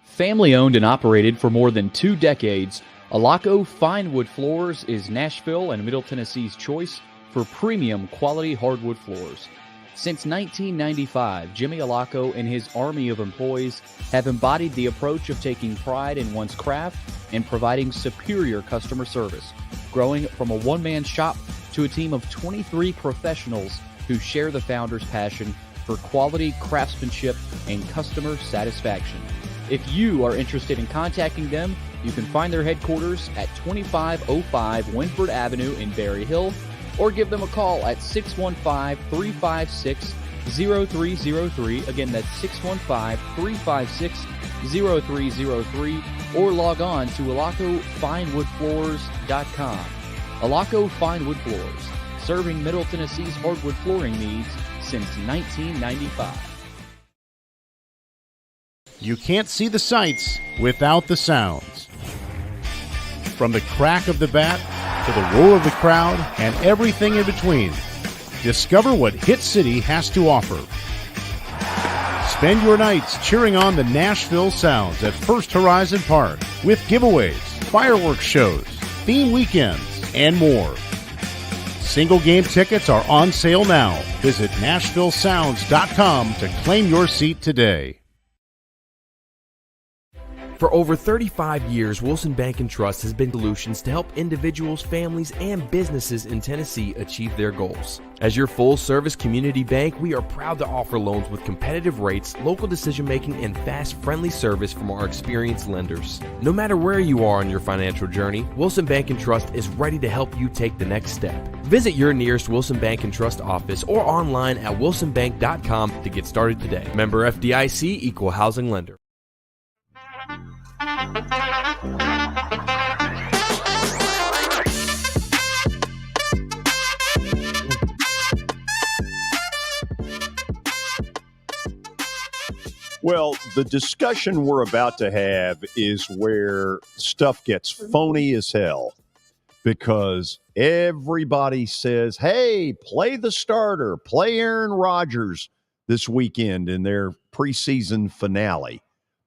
Family owned and operated for more than 2 decades, Alaco Fine Wood Floors is Nashville and Middle Tennessee's choice for premium quality hardwood floors. Since 1995, Jimmy Alaco and his army of employees have embodied the approach of taking pride in one's craft and providing superior customer service, growing from a one-man shop to a team of 23 professionals who share the founder's passion for quality craftsmanship and customer satisfaction. If you are interested in contacting them, you can find their headquarters at 2505 Winford Avenue in Berry Hill, or give them a call at 615-356-0303. Again, that's 615-356-0303, or log on to alacofinewoodfloors.com. Alaco Fine Wood Floors, serving Middle Tennessee's hardwood flooring needs since 1995. You can't see the sights without the sounds. From the crack of the bat to the roar of the crowd and everything in between, discover what Hit City has to offer. Spend your nights cheering on the Nashville Sounds at First Horizon Park with giveaways, fireworks shows, theme weekends, and more. Single game tickets are on sale now. Visit NashvilleSounds.com to claim your seat today. For over 35 years, Wilson Bank & Trust has been solutions to help individuals, families, and businesses in Tennessee achieve their goals. As your full-service community bank, we are proud to offer loans with competitive rates, local decision-making, and fast, friendly service from our experienced lenders. No matter where you are on your financial journey, Wilson Bank & Trust is ready to help you take the next step. Visit your nearest Wilson Bank & Trust office or online at wilsonbank.com to get started today. Member FDIC, Equal Housing Lender. Well, the discussion we're about to have is where stuff gets phony as hell, because everybody says, hey, play the starter, play Aaron Rodgers this weekend in their preseason finale.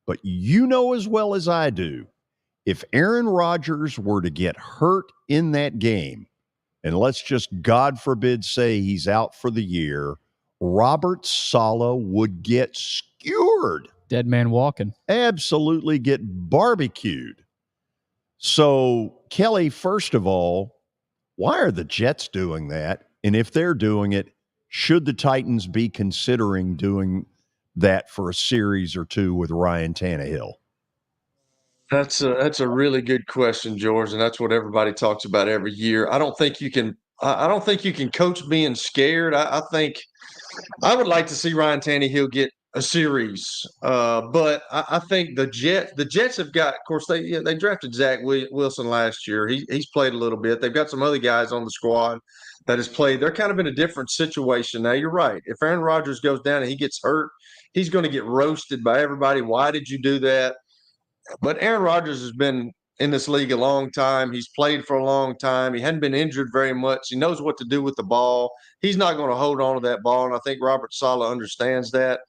But you know as well as I do, if Aaron Rodgers were to get hurt in that game, and let's just, God forbid, say he's out for the year, Robert Saleh would get skewered. Dead man walking. Absolutely get barbecued. So, Kelly, first of all, why are the Jets doing that? And if they're doing it, should the Titans be considering doing that for a series or two with Ryan Tannehill? That's a really good question, George, and that's what everybody talks about every year. I don't think you can coach being scared. I think I would like to see Ryan Tannehill get a series, but I think the Jets have got. Of course, they drafted Zach Wilson last year. He's played a little bit. They've got some other guys on the squad that has played. They're kind of in a different situation now. You're right. If Aaron Rodgers goes down and he gets hurt, he's going to get roasted by everybody. Why did you do that? But Aaron Rodgers has been in this league a long time. He's played for a long time. He hadn't been injured very much. He knows what to do with the ball. He's not going to hold on to that ball, and I think Robert Saleh understands that.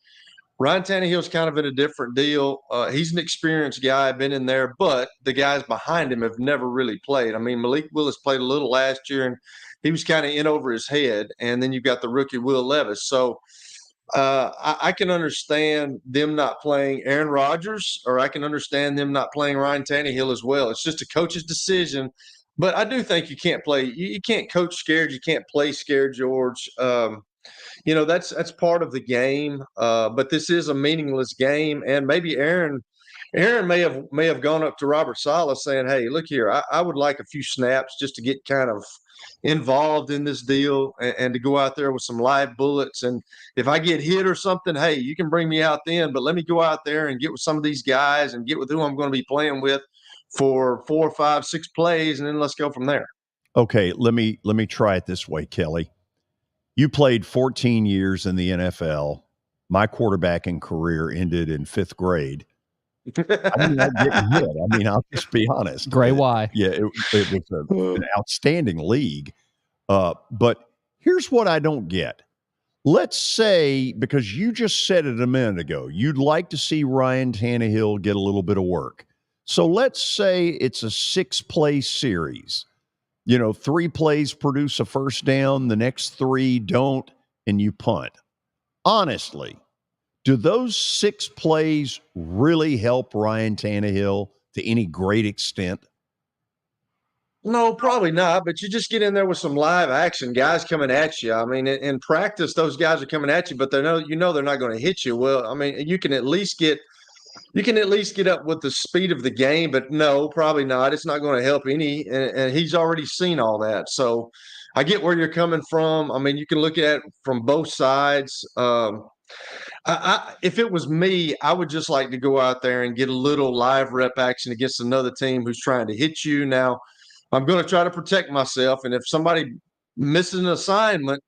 Ryan Tannehill's kind of in a different deal. He's an experienced guy, been in there, but the guys behind him have never really played. I mean, Malik Willis played a little last year, and he was kind of in over his head. And then you've got the rookie Will Levis. So I can understand them not playing Aaron Rodgers, or I can understand them not playing Ryan Tannehill as well. It's just a coach's decision. But I do think you can't play. You can't coach scared. You can't play scared, George. That's part of the game. But this is a meaningless game, and maybe Aaron may have gone up to Robert Saleh saying, "Hey, look here, I would like a few snaps just to get kind of involved in this deal and to go out there with some live bullets. And if I get hit or something, hey, you can bring me out then, but let me go out there and get with some of these guys and get with who I'm going to be playing with for 4, 5, 6 plays, and then let's go from there." Okay, let me try it this way, Kelly. You played 14 years in the NFL. My quarterbacking career ended in 5th grade. I'm not getting hit. I mean, I'll just be honest. Gray Y. Yeah, it was an outstanding league. But here's what I don't get. Let's say, because you just said it a minute ago, you'd like to see Ryan Tannehill get a little bit of work. So let's say it's a 6-play series. 3 plays produce a first down, the next 3 don't, and you punt. Honestly, do those 6 plays really help Ryan Tannehill to any great extent? No, probably not. But you just get in there with some live action, guys coming at you. I mean, in practice, those guys are coming at you, but they're not going to hit you. Well, I mean, you can at least get up with the speed of the game, but no, probably not. It's not going to help any, and he's already seen all that. So I get where you're coming from. I mean, you can look at it from both sides. If it was me, I would just like to go out there and get a little live rep action against another team who's trying to hit you. Now, I'm going to try to protect myself, and if somebody misses an assignment,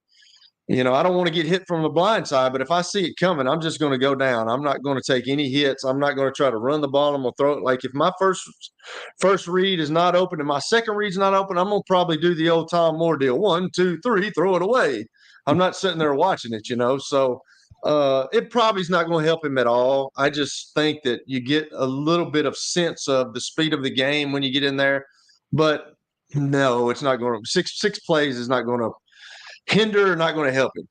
I don't want to get hit from the blind side, but if I see it coming, I'm just going to go down. I'm not going to take any hits. I'm not going to try to run the ball. I'm going to throw it. Like if my first read is not open and my second read's not open, I'm going to probably do the old Tom Moore deal. 1, 2, 3, throw it away. I'm not sitting there watching it, So it probably is not going to help him at all. I just think that you get a little bit of sense of the speed of the game when you get in there. But No, it's not going to. Six plays is not going to hinder or not going to help him.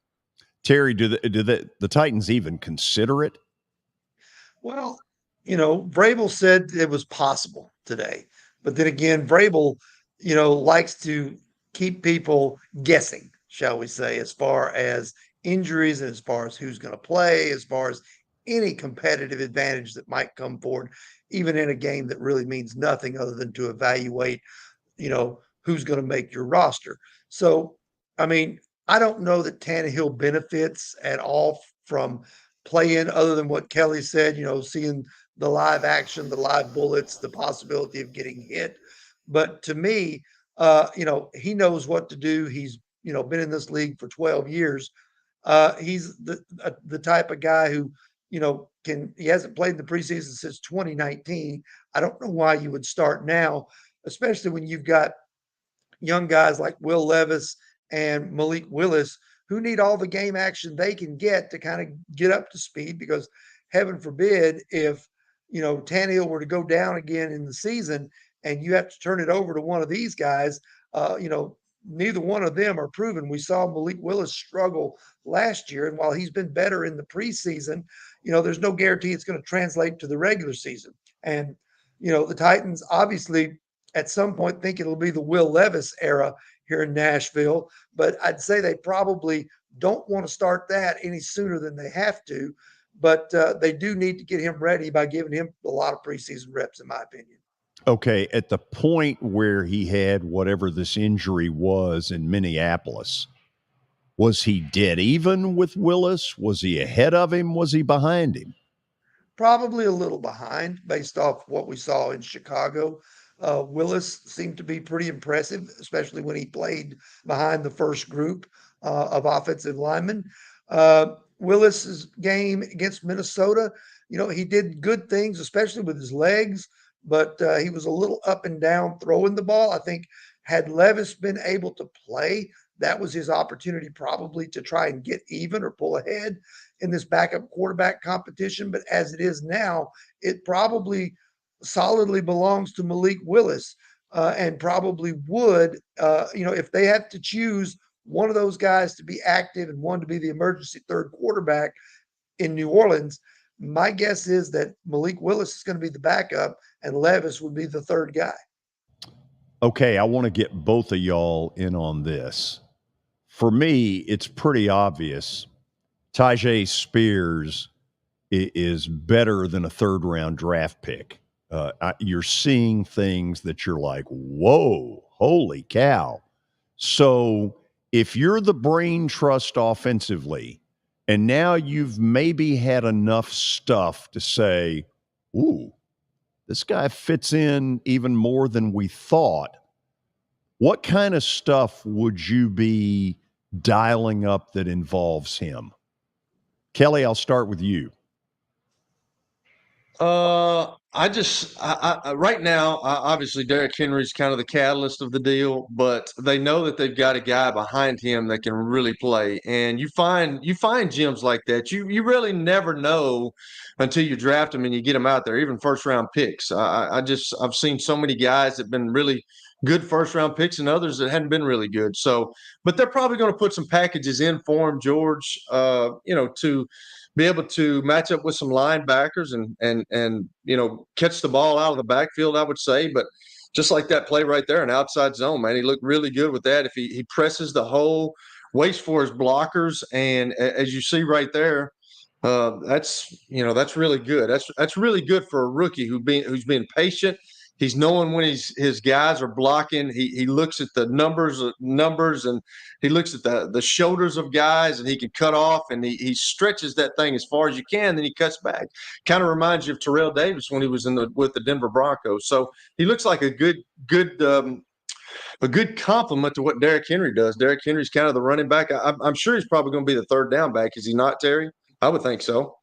Terry, do the Titans even consider it? Well, Vrabel said it was possible today. But then again, Vrabel, likes to keep people guessing, shall we say, as far as injuries and as far as who's going to play, as far as any competitive advantage that might come forward, even in a game that really means nothing other than to evaluate, who's going to make your roster. So, I mean, I don't know that Tannehill benefits at all from playing other than what Kelly said, seeing the live action, the live bullets, the possibility of getting hit. But to me, he knows what to do. He's, been in this league for 12 years. He's the type of guy who, he hasn't played in the preseason since 2019. I don't know why you would start now, especially when you've got young guys like Will Levis and Malik Willis who need all the game action they can get to kind of get up to speed, because heaven forbid if, Tannehill were to go down again in the season and you have to turn it over to one of these guys, neither one of them are proven. We saw Malik Willis struggle last year, and while he's been better in the preseason, there's no guarantee it's going to translate to the regular season. And, the Titans obviously at some point think it'll be the Will Levis era here in Nashville, but I'd say they probably don't want to start that any sooner than they have to. But they do need to get him ready by giving him a lot of preseason reps, in my opinion. Okay, at the point where he had whatever this injury was in Minneapolis, was he dead even with Willis? Was he ahead of him? Was he behind him? Probably a little behind based off what we saw in Chicago. Willis seemed to be pretty impressive, especially when he played behind the first group of offensive linemen. Willis's game against Minnesota, he did good things, especially with his legs, but he was a little up and down throwing the ball. I think had Levis been able to play, that was his opportunity probably to try and get even or pull ahead in this backup quarterback competition. But as it is now, it probably solidly belongs to Malik Willis, and probably would, if they have to choose one of those guys to be active and one to be the emergency third quarterback in New Orleans, my guess is that Malik Willis is going to be the backup and Levis would be the third guy. Okay, I want to get both of y'all in on this. For me, it's pretty obvious Tyjae Spears is better than a third-round draft pick. You're seeing things that you're like, whoa, holy cow. So if you're the brain trust offensively, and now you've maybe had enough stuff to say, ooh, this guy fits in even more than we thought, what kind of stuff would you be dialing up that involves him? Kelly, I'll start with you. Right now, obviously Derrick Henry's kind of the catalyst of the deal, but they know that they've got a guy behind him that can really play. And you find gems like that. You really never know until you draft them and you get them out there, even first round picks. I've seen so many guys that have been really good first round picks and others that hadn't been really good. So, but they're probably going to put some packages in for him, George, to be able to match up with some linebackers and catch the ball out of the backfield, I would say. But just like that play right there, an outside zone, man, he looked really good with that. If he presses the hole, waits for his blockers, and as you see right there, that's really good. That's really good for a rookie who's being patient. He's knowing when his guys are blocking. He looks at the numbers, and he looks at the shoulders of guys, and he can cut off, and he stretches that thing as far as you can, then he cuts back. Kind of reminds you of Terrell Davis when he was with the Denver Broncos. So he looks like a good compliment to what Derrick Henry does. Derrick Henry's kind of the running back. I'm sure he's probably going to be the third down back. Is he not, Terry? I would think so.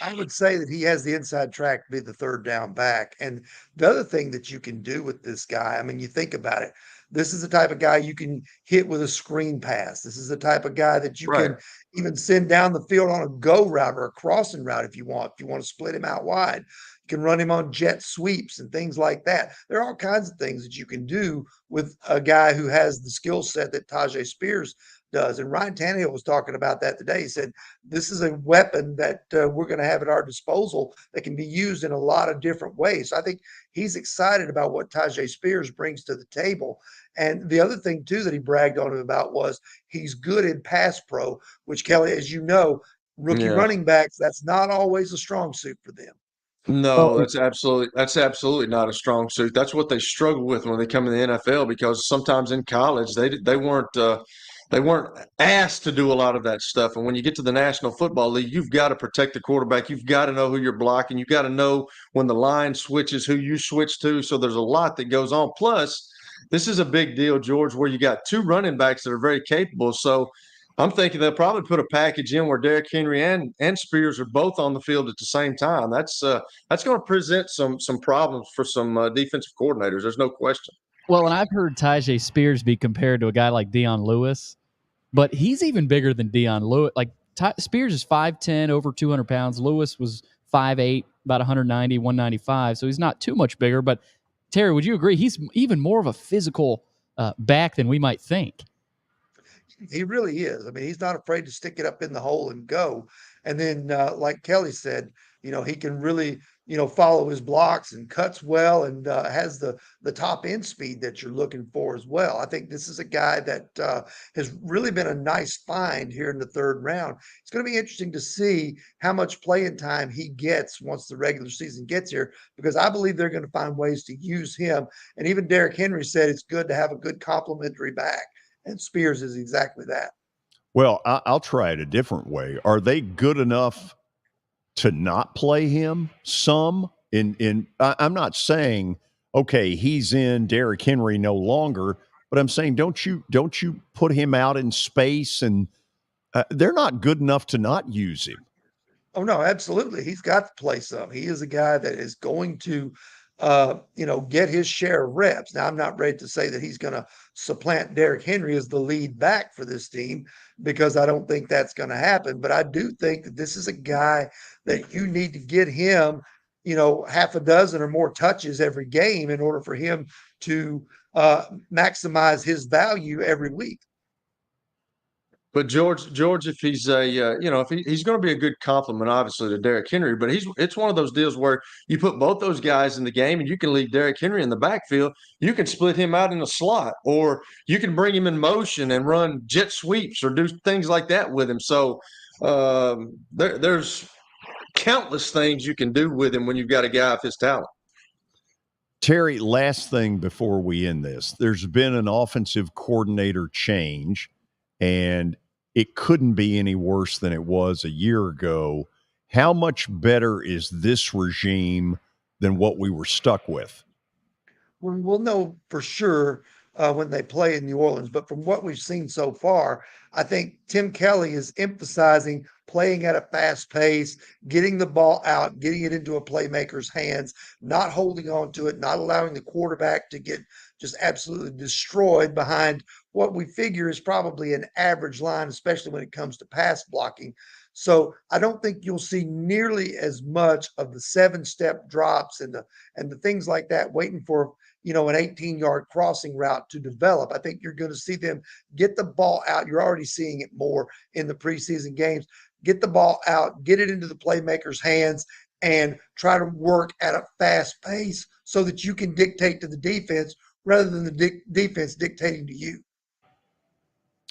I would say that he has the inside track to be the third down back. And the other thing that you can do with this guy, I mean, you think about it, This is the type of guy you can hit with a screen pass. This is the type of guy that you can even send down the field on a go route or a crossing route if you want. If you want to split him out wide, you can run him on jet sweeps and things like that. There are all kinds of things that you can do with a guy who has the skill set that Tyjae Spears does. And Ryan Tannehill was talking about that today. He said, this is a weapon that we're going to have at our disposal that can be used in a lot of different ways. So I think he's excited about what Tyjae Spears brings to the table. And the other thing, too, that he bragged on him about was he's good in pass pro, which, Kelly, as you know, rookie running backs, that's not always a strong suit for them. No, that's absolutely not a strong suit. That's what they struggle with when they come in the NFL, because sometimes in college they weren't asked to do a lot of that stuff. And when you get to the National Football League, you've got to protect the quarterback. You've got to know who you're blocking. You've got to know when the line switches, who you switch to. So there's a lot that goes on. Plus, this is a big deal, George, where you got two running backs that are very capable. So I'm thinking they'll probably put a package in where Derrick Henry and Spears are both on the field at the same time. That's going to present some problems for some defensive coordinators. There's no question. Well, and I've heard Tyjae Spears be compared to a guy like Dion Lewis, but he's even bigger than Dion Lewis. Like Spears is 5'10", over 200 pounds. Lewis was 5'8", about 190, 195. So he's not too much bigger. But Terry, would you agree he's even more of a physical back than we might think? He really is. I mean, he's not afraid to stick it up in the hole and go. And then, like Kelly said, he can really, follow his blocks and cuts well and has the top end speed that you're looking for as well. I think this is a guy that has really been a nice find here in the third round. It's going to be interesting to see how much playing time he gets once the regular season gets here, because I believe they're going to find ways to use him. And even Derrick Henry said it's good to have a good complementary back. And Spears is exactly that. Well, I'll try it a different way. Are they good enough to not play him some? I'm not saying, okay, he's in, Derrick Henry no longer, but I'm saying don't you put him out in space, and they're not good enough to not use him. Oh, no, absolutely. He's got to play some. He is a guy that is going to get his share of reps. Now, I'm not ready to say that he's going to supplant Derrick Henry as the lead back for this team, because I don't think that's going to happen. But I do think that this is a guy that you need to get him, half a dozen or more touches every game in order for him to maximize his value every week. But George, if he's he's going to be a good complement, obviously, to Derrick Henry, but it's one of those deals where you put both those guys in the game and you can leave Derrick Henry in the backfield. You can split him out in a slot, or you can bring him in motion and run jet sweeps or do things like that with him. So there's countless things you can do with him when you've got a guy of his talent. Terry, last thing before we end this, there's been an offensive coordinator change, and it couldn't be any worse than it was a year ago. How much better is this regime than what we were stuck with? We'll know for sure when they play in New Orleans. But from what we've seen so far, I think Tim Kelly is emphasizing playing at a fast pace, getting the ball out, getting it into a playmaker's hands, not holding on to it, not allowing the quarterback to get just absolutely destroyed behind what we figure is probably an average line, especially when it comes to pass blocking. So I don't think you'll see nearly as much of the 7-step drops and the things like that waiting for, an 18-yard crossing route to develop. I think you're going to see them get the ball out. You're already seeing it more in the preseason games. Get the ball out, get it into the playmaker's hands, and try to work at a fast pace so that you can dictate to the defense rather than the defense dictating to you.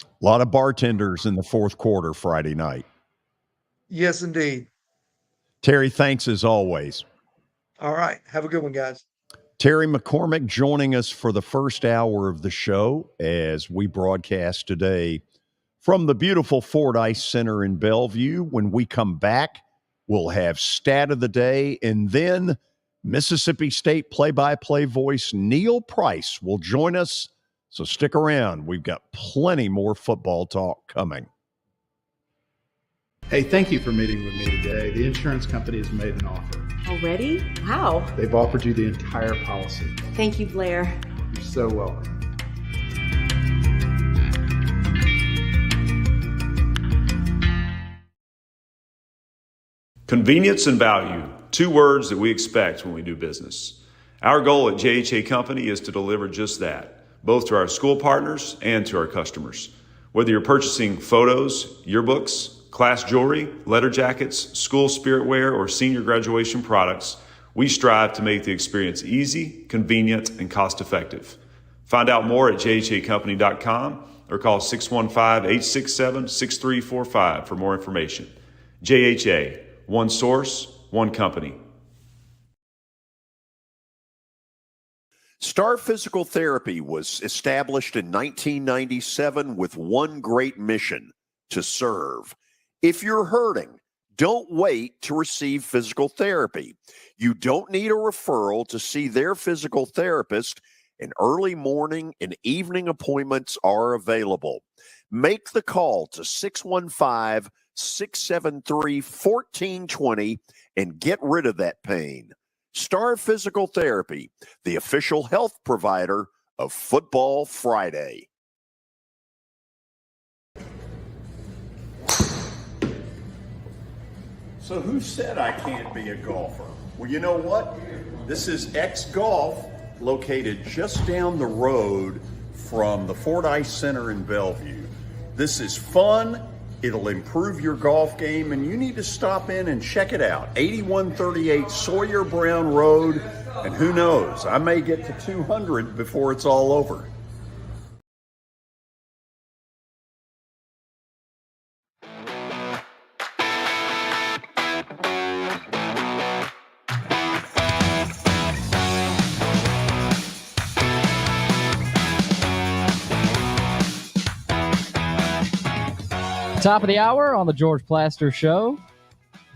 A lot of bartenders in the fourth quarter Friday night. Yes, indeed. Terry, thanks as always. All right. Have a good one, guys. Terry McCormick joining us for the first hour of the show as we broadcast today from the beautiful Fordyce Center in Bellevue. When we come back, we'll have Stat of the Day, and then Mississippi State play-by-play voice Neil Price will join us. So stick around. We've got plenty more football talk coming. Hey, thank you for meeting with me today. The insurance company has made an offer. Already? Wow. They've offered you the entire policy. Thank you, Blair. You're so welcome. Convenience and value, 2 words that we expect when we do business. Our goal at JHA Company is to deliver just that, both to our school partners and to our customers. Whether you're purchasing photos, yearbooks, class jewelry, letter jackets, school spirit wear, or senior graduation products, we strive to make the experience easy, convenient, and cost-effective. Find out more at jhacompany.com or call 615-867-6345 for more information. JHA, one source, one company. Star Physical Therapy was established in 1997 with one great mission: to serve. If you're hurting, don't wait to receive physical therapy. You don't need a referral to see their physical therapist, and early morning and evening appointments are available. Make the call to 615-673-1420 and get rid of that pain. Star Physical Therapy, the official health provider of Football Friday. So who said I can't be a golfer? Well, you know what? This is X Golf, located just down the road from the Fordyce Center in Bellevue. This is fun. It'll improve your golf game, and you need to stop in and check it out. 8138 Sawyer Brown Road, and who knows, I may get to 200 before it's all over. Top of the hour on the George Plaster Show.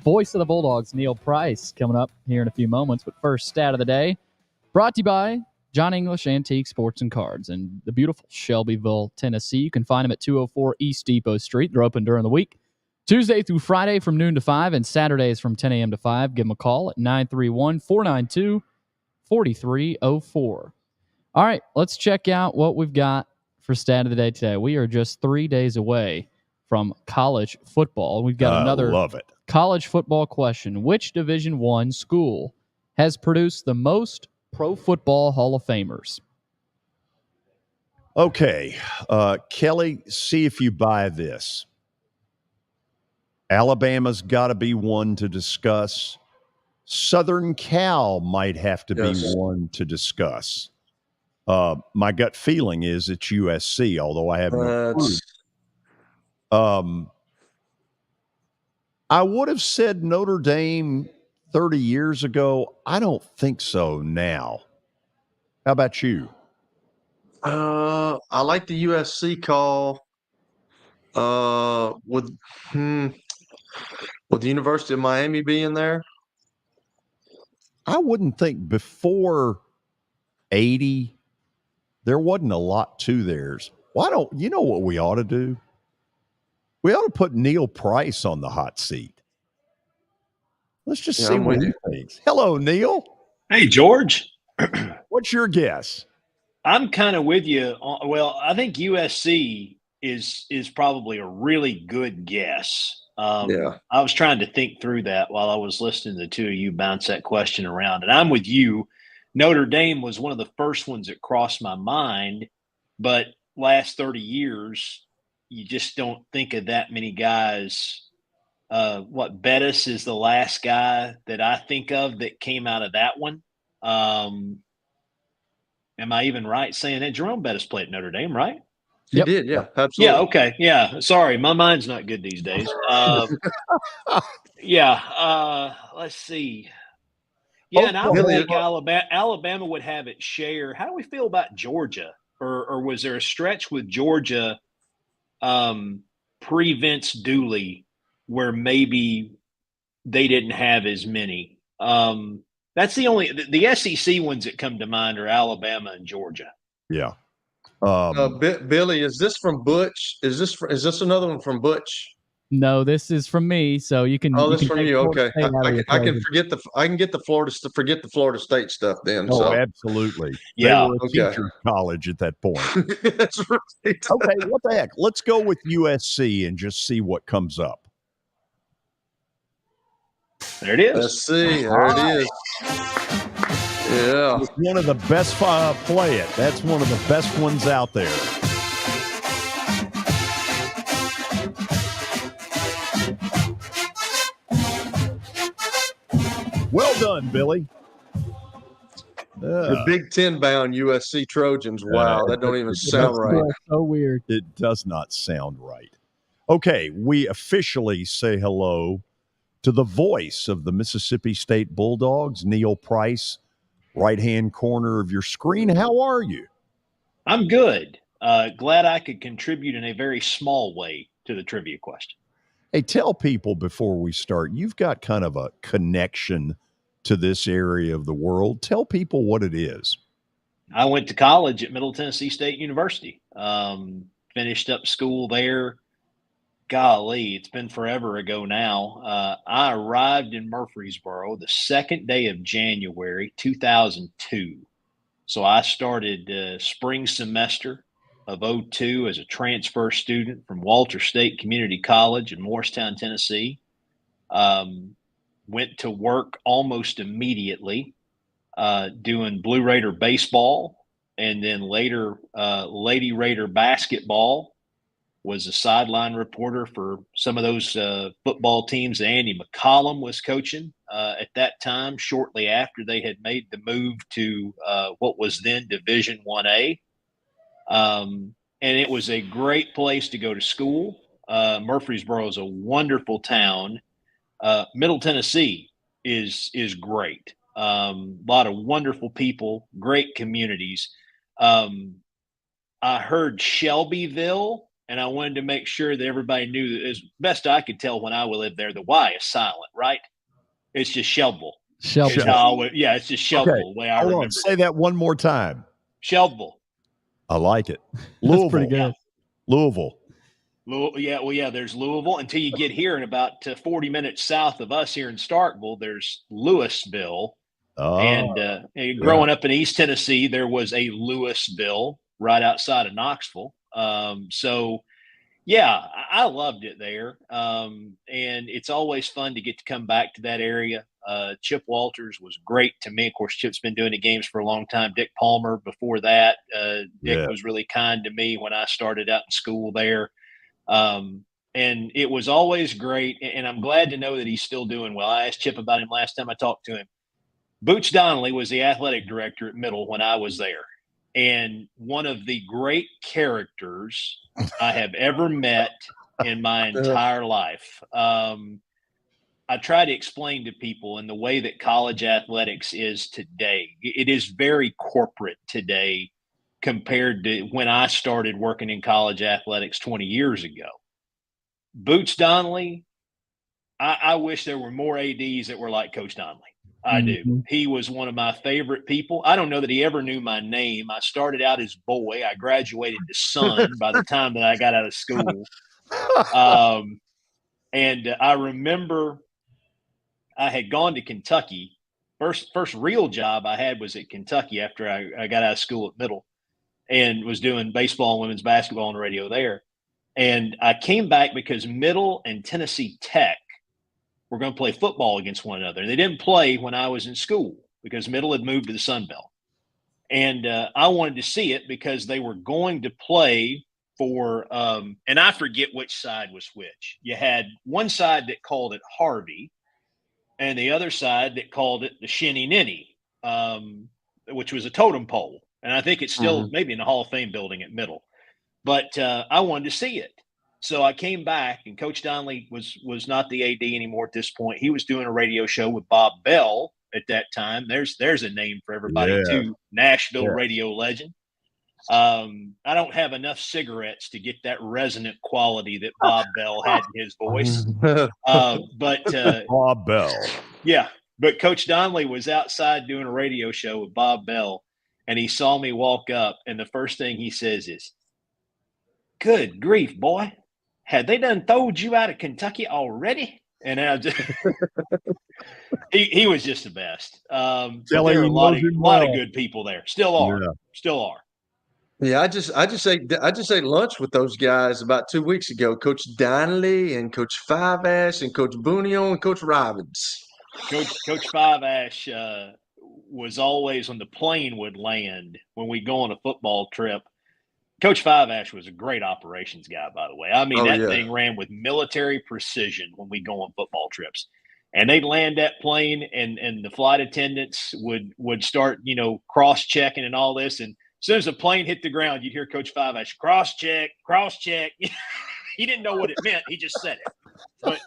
Voice of the Bulldogs, Neil Price, coming up here in a few moments. But first, stat of the day, brought to you by John English Antique Sports and Cards in the beautiful Shelbyville, Tennessee. You can find them at 204 East Depot Street. They're open during the week, Tuesday through Friday from noon to 5, and Saturdays from 10 a.m. to 5. Give them a call at 931-492-4304. All right, let's check out what we've got for stat of the day today. We are just 3 days away from college football. We've got another college football question. Which Division I school has produced the most Pro Football Hall of Famers? Okay, Kelly, see if you buy this. Alabama's got to be one to discuss. Southern Cal might have to be one to discuss. My gut feeling is it's USC, although I have no clue. I would have said Notre Dame 30 years ago. I don't think so now. How about you? I like the USC call. Would the University of Miami be in there? I wouldn't think before 80 there wasn't a lot to theirs. Why don't you know what we ought to do? We ought to put Neil Price on the hot seat. Let's just see what he thinks. Hello, Neil. Hey, George. What's your guess? I'm kind of with you. Well, I think USC is probably a really good guess. I was trying to think through that while I was listening to the two of you bounce that question around. And I'm with you. Notre Dame was one of the first ones that crossed my mind. But last 30 years, you just don't think of that many guys. Bettis is the last guy that I think of that came out of that one. Am I even right saying that? Jerome Bettis played at Notre Dame, right? He did, yeah, absolutely. Yeah, okay, yeah. Sorry, my mind's not good these days. Let's see. Yeah, and I would think Alabama would have it share. How do we feel about Georgia? Or was there a stretch with Georgia pre-Vince Dooley where maybe they didn't have as many? That's the SEC ones that come to mind are Alabama and Georgia. Yeah. Billy, is this from Butch? Is this another one from Butch? No, this is from me. So you can. Oh, this is from you. Okay, I can forget the Florida State stuff then. Oh, so. Absolutely. Yeah. They were a teacher's college at that point. That's right. Okay, what the heck? Let's go with USC and just see what comes up. There it is. Let's see. There it is. Yeah. It's one of the best play it. That's one of the best ones out there. Well done, Billy. The Big Ten bound USC Trojans. Wow, that don't even sound right. So weird. It does not sound right. Okay, we officially say hello to the voice of the Mississippi State Bulldogs, Neil Price, right-hand corner of your screen. How are you? I'm good. Glad I could contribute in a very small way to the trivia question. Hey, tell people before we start, you've got kind of a connection to this area of the world. Tell people what it is. I went to college at Middle Tennessee State University. Finished up school there. Golly, it's been forever ago now. I arrived in Murfreesboro the second day of January 2002. So I started spring semester of 2002 as a transfer student from Walter State Community College in Morristown, Tennessee. Went to work almost immediately doing Blue Raider baseball, and then later Lady Raider basketball. Was a sideline reporter for some of those football teams that Andy McCollum was coaching at that time, shortly after they had made the move to what was then Division 1A. And it was a great place to go to school. Murfreesboro is a wonderful town. Middle Tennessee is great. A lot of wonderful people, great communities. I heard Shelbyville, and I wanted to make sure that everybody knew that, as best I could tell when I lived there, the Y is silent, right? It's just Shelbyville. Shelbyville. Yeah, it's just Shelbyville. Okay. The way I remember. Say that one more time. Shelbyville. I like it. Louisville. That's pretty good. Louisville. Yeah, there's Louisville until you get here, and about 40 minutes south of us here in Starkville, there's Louisville. And growing up in East Tennessee, there was a Louisville right outside of Knoxville. So, yeah, I loved it there. And it's always fun to get to come back to that area. Chip Walters was great to me. Of course, Chip's been doing the games for a long time. Dick Palmer before that. Dick was really kind to me when I started out in school there. And it was always great. And I'm glad to know that he's still doing well. I asked Chip about him last time I talked to him. Boots Donnelly was the athletic director at Middle when I was there. And one of the great characters I have ever met in my entire life. I try to explain to people in the way that college athletics is today. It is very corporate today compared to when I started working in college athletics 20 years ago. Boots Donnelly, I wish there were more ADs that were like Coach Donnelly. I do. He was one of my favorite people. I don't know that he ever knew my name. I started out as boy. I graduated to son by the time that I got out of school. And I remember I had gone to Kentucky. First real job I had was at Kentucky after I got out of school at Middle, and was doing baseball and women's basketball on the radio there. And I came back because Middle and Tennessee Tech were going to play football against one another. They didn't play when I was in school because Middle had moved to the Sun Belt. And I wanted to see it because they were going to play for and I forget which side was which. You had one side that called it Harvey and the other side that called it the Shinny Ninny, which was a totem pole. And I think it's still maybe in the Hall of Fame building at Middle. But I wanted to see it. So I came back, and Coach Donnelly was not the AD anymore at this point. He was doing a radio show with Bob Bell at that time. There's a name for everybody too. Nashville radio legend. I don't have enough cigarettes to get that resonant quality that Bob Bell had in his voice. But Bob Bell. Yeah. But Coach Donnelly was outside doing a radio show with Bob Bell, and he saw me walk up, and the first thing he says is, "Good grief, boy. Had they done throwed you out of Kentucky already?" And I just he was just the best. There were a lot of good people there. Still are. Yeah, I just ate lunch with those guys about 2 weeks ago. Coach Donnelly and Coach Five Ass and Coach Bunio and Coach Robbins. Coach Five Ash was always, when the plane would land, when we go on a football trip, Coach Five Ash was a great operations guy, by the way. I mean, thing ran with military precision when we go on football trips. And they'd land that plane, and the flight attendants would start, cross-checking and all this. And as soon as the plane hit the ground, you'd hear Coach Five Ash, cross-check. He didn't know what it meant. He just said it. But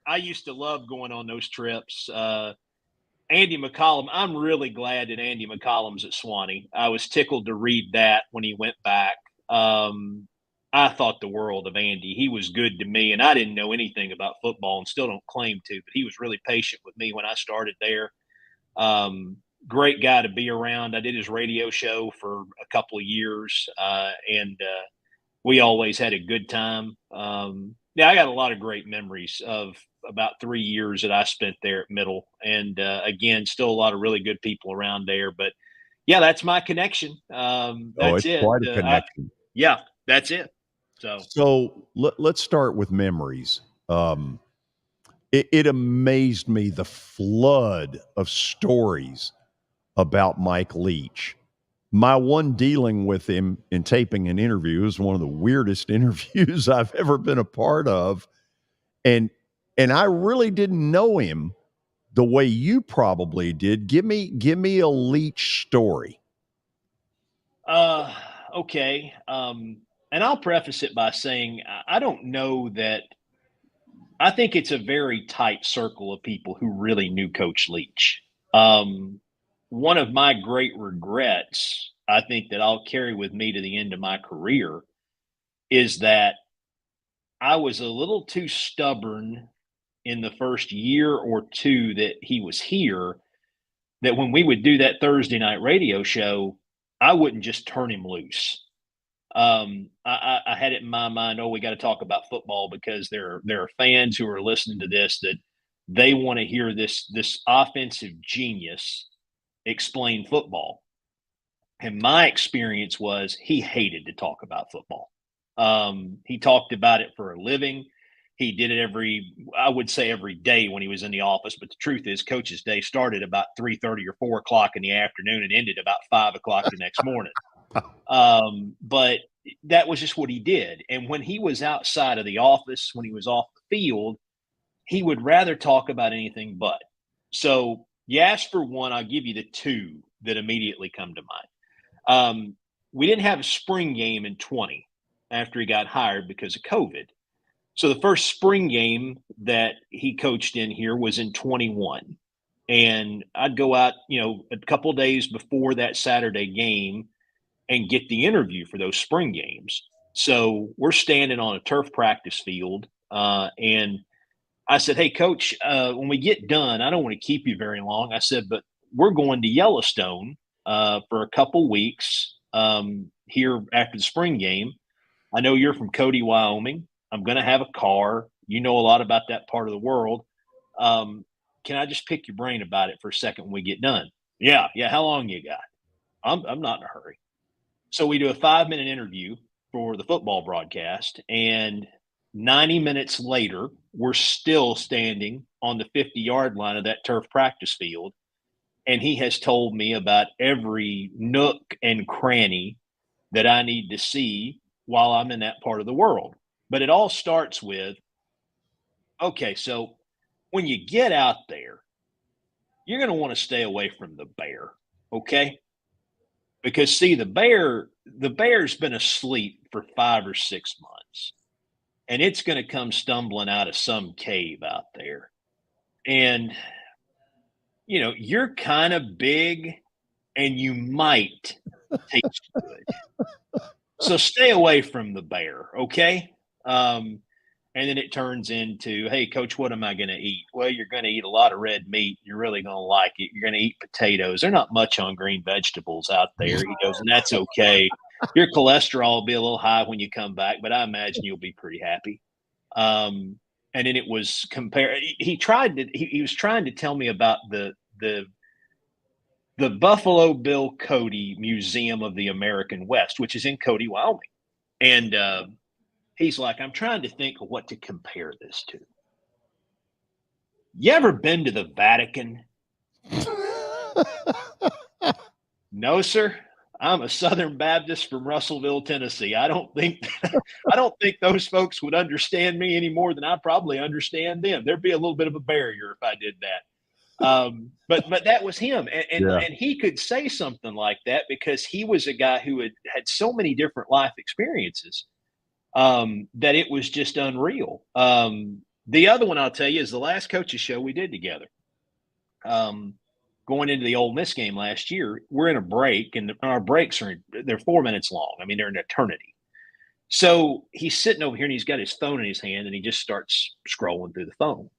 I used to love going on those trips. Andy McCollum, I'm really glad that Andy McCollum's at Swanee. I was tickled to read that when he went back. I thought the world of Andy. He was good to me, and I didn't know anything about football and still don't claim to, but he was really patient with me when I started there. Great guy to be around. I did his radio show for a couple of years, and we always had a good time. I got a lot of great memories of about 3 years that I spent there at Middle. And again, still a lot of really good people around there. But yeah, that's my connection. That's it. Quite a connection. That's it. So let's start with memories. It amazed me, the flood of stories about Mike Leach. My one dealing with him in taping an interview is one of the weirdest interviews I've ever been a part of. And I really didn't know him the way you probably did. Give me a Leach story. Okay. And I'll preface it by saying I don't know that. I think it's a very tight circle of people who really knew Coach Leach. One of my great regrets, I think, that I'll carry with me to the end of my career is that I was a little too stubborn in the first year or two that he was here, that when we would do that Thursday night radio show, I wouldn't just turn him loose. I had it in my mind, we got to talk about football because there are fans who are listening to this that they want to hear this offensive genius explain football. And my experience was he hated to talk about football. He talked about it for a living. He did it every day when he was in the office. But the truth is, Coach's day started about 3:30 or 4 o'clock in the afternoon and ended about 5 o'clock the next morning. But that was just what he did. And when he was outside of the office, when he was off the field, he would rather talk about anything but. So you asked for one, I'll give you the two that immediately come to mind. We didn't have a spring game in 20 after he got hired because of COVID. So the first spring game that he coached in here was in 21. And I'd go out, a couple of days before that Saturday game and get the interview for those spring games. So we're standing on a turf practice field. And I said, hey, Coach, when we get done, I don't want to keep you very long. I said, but we're going to Yellowstone for a couple weeks here after the spring game. I know you're from Cody, Wyoming. I'm going to have a car. You know a lot about that part of the world. Can I just pick your brain about it for a second when we get done? Yeah. How long you got? I'm not in a hurry. So we do a 5-minute interview for the football broadcast, and 90 minutes later, we're still standing on the 50-yard line of that turf practice field, and he has told me about every nook and cranny that I need to see while I'm in that part of the world. But it all starts with, okay, so when you get out there, you're going to want to stay away from the bear, okay? Because, see, the bear's been asleep for 5 or 6 months, and it's going to come stumbling out of some cave out there. And, you're kind of big, and you might taste good. So stay away from the bear, okay? And then it turns into, hey, Coach, what am I going to eat? Well, you're going to eat a lot of red meat. You're really going to like it. You're going to eat potatoes. They're not much on green vegetables out there. He goes, and that's okay. Your cholesterol will be a little high when you come back, but I imagine you'll be pretty happy. And then it was he was trying to tell me about the Buffalo Bill Cody Museum of the American West, which is in Cody, Wyoming. And he's like, I'm trying to think of what to compare this to. You ever been to the Vatican? No, sir. I'm a Southern Baptist from Russellville, Tennessee. I don't think those folks would understand me any more than I probably understand them. There'd be a little bit of a barrier if I did that. But that was him, and he could say something like that because he was a guy who had so many different life experiences that it was just unreal. The other one I'll tell you is the last coaches show we did together. Going into the Ole Miss game last year, we're in a break, and our breaks they're 4 minutes long. I mean, they're an eternity. So he's sitting over here, and he's got his phone in his hand, and he just starts scrolling through the phone.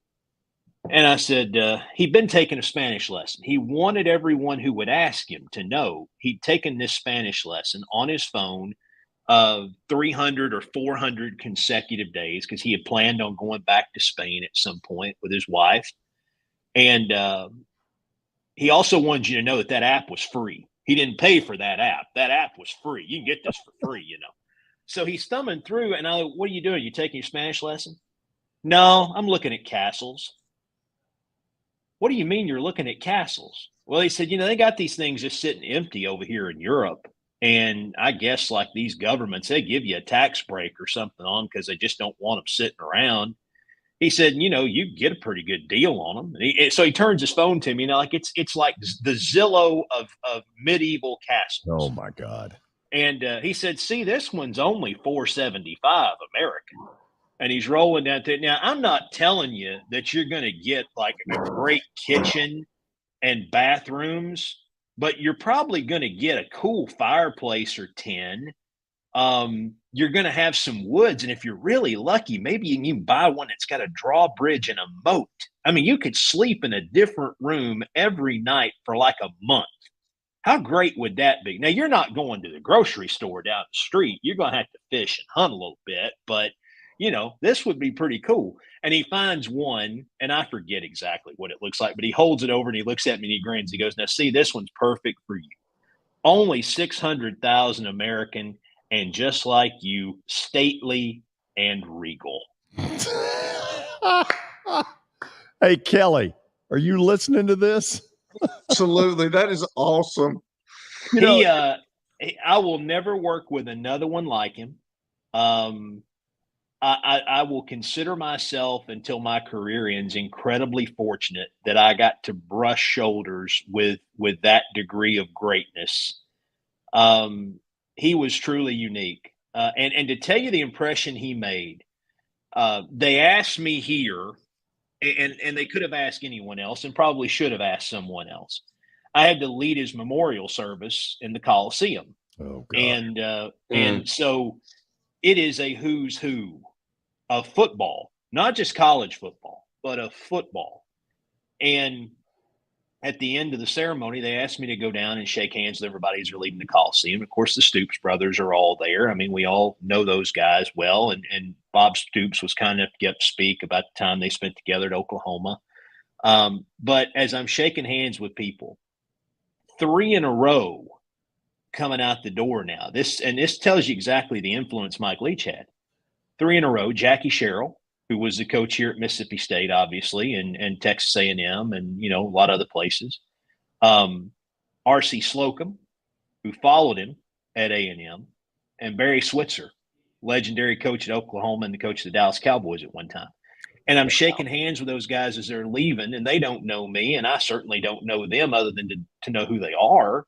And I said, he'd been taking a Spanish lesson. He wanted everyone who would ask him to know he'd taken this Spanish lesson on his phone 300 or 400 consecutive days because he had planned on going back to Spain at some point with his wife. And he also wanted you to know that app was free. He didn't pay for that app. That app was free. You can get this for free, you know. So he's thumbing through, and what are you doing? You taking your Spanish lesson? No, I'm looking at castles. What do you mean you're looking at castles? Well, he said, they got these things just sitting empty over here in Europe. And I guess like these governments, they give you a tax break or something on because they just don't want them sitting around. He said, you get a pretty good deal on them. And so he turns his phone to me, like it's like the Zillow of medieval castles. Oh my God. And he said, see, this one's only $475 American. And he's rolling down to it. Now, I'm not telling you that you're going to get like a great kitchen and bathrooms, but you're probably going to get a cool fireplace or 10. You're going to have some woods. And if you're really lucky, maybe you can buy one that's got a drawbridge and a moat. I mean, you could sleep in a different room every night for like a month. How great would that be? Now, you're not going to the grocery store down the street. You're going to have to fish and hunt a little bit, but this would be pretty cool. And he finds one, and I forget exactly what it looks like, but he holds it over and he looks at me and he grins. He goes, now, see, this one's perfect for you. Only 600,000 American, and just like you, stately and regal. Hey, Kelly, are you listening to this? Absolutely. That is awesome. I will never work with another one like him. I will consider myself until my career ends incredibly fortunate that I got to brush shoulders with that degree of greatness. He was truly unique. And to tell you the impression he made, they asked me here, and they could have asked anyone else and probably should have asked someone else. I had to lead his memorial service in the Coliseum. Oh, God. And so it is a who's who of football, not just college football, but of football. And at the end of the ceremony, they asked me to go down and shake hands with everybody as they're leaving the Coliseum. Of course, the Stoops brothers are all there. I mean, we all know those guys well. And Bob Stoops was kind enough to get up to speak about the time they spent together at Oklahoma. But as I'm shaking hands with people, 3 in a row coming out the door now. This tells you exactly the influence Mike Leach had. 3 in a row, Jackie Sherrill, who was the coach here at Mississippi State, obviously, and Texas A&M and, a lot of other places. R.C. Slocum, who followed him at A&M, and Barry Switzer, legendary coach at Oklahoma and the coach of the Dallas Cowboys at one time. And I'm shaking hands with those guys as they're leaving, and they don't know me, and I certainly don't know them other than to know who they are.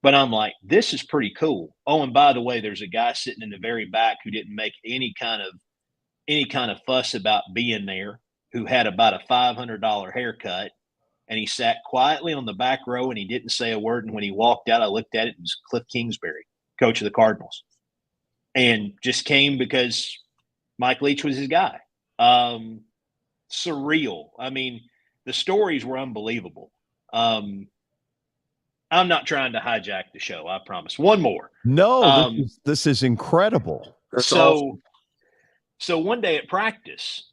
But I'm like, this is pretty cool. Oh, and by the way, there's a guy sitting in the very back who didn't make any kind of fuss about being there, who had about a $500 haircut, and he sat quietly on the back row and he didn't say a word. And when he walked out, I looked at it, it was Cliff Kingsbury, coach of the Cardinals, and just came because Mike Leach was his guy. Surreal. I mean, the stories were unbelievable. I'm not trying to hijack the show, I promise. One more. No, this is incredible. So one day at practice,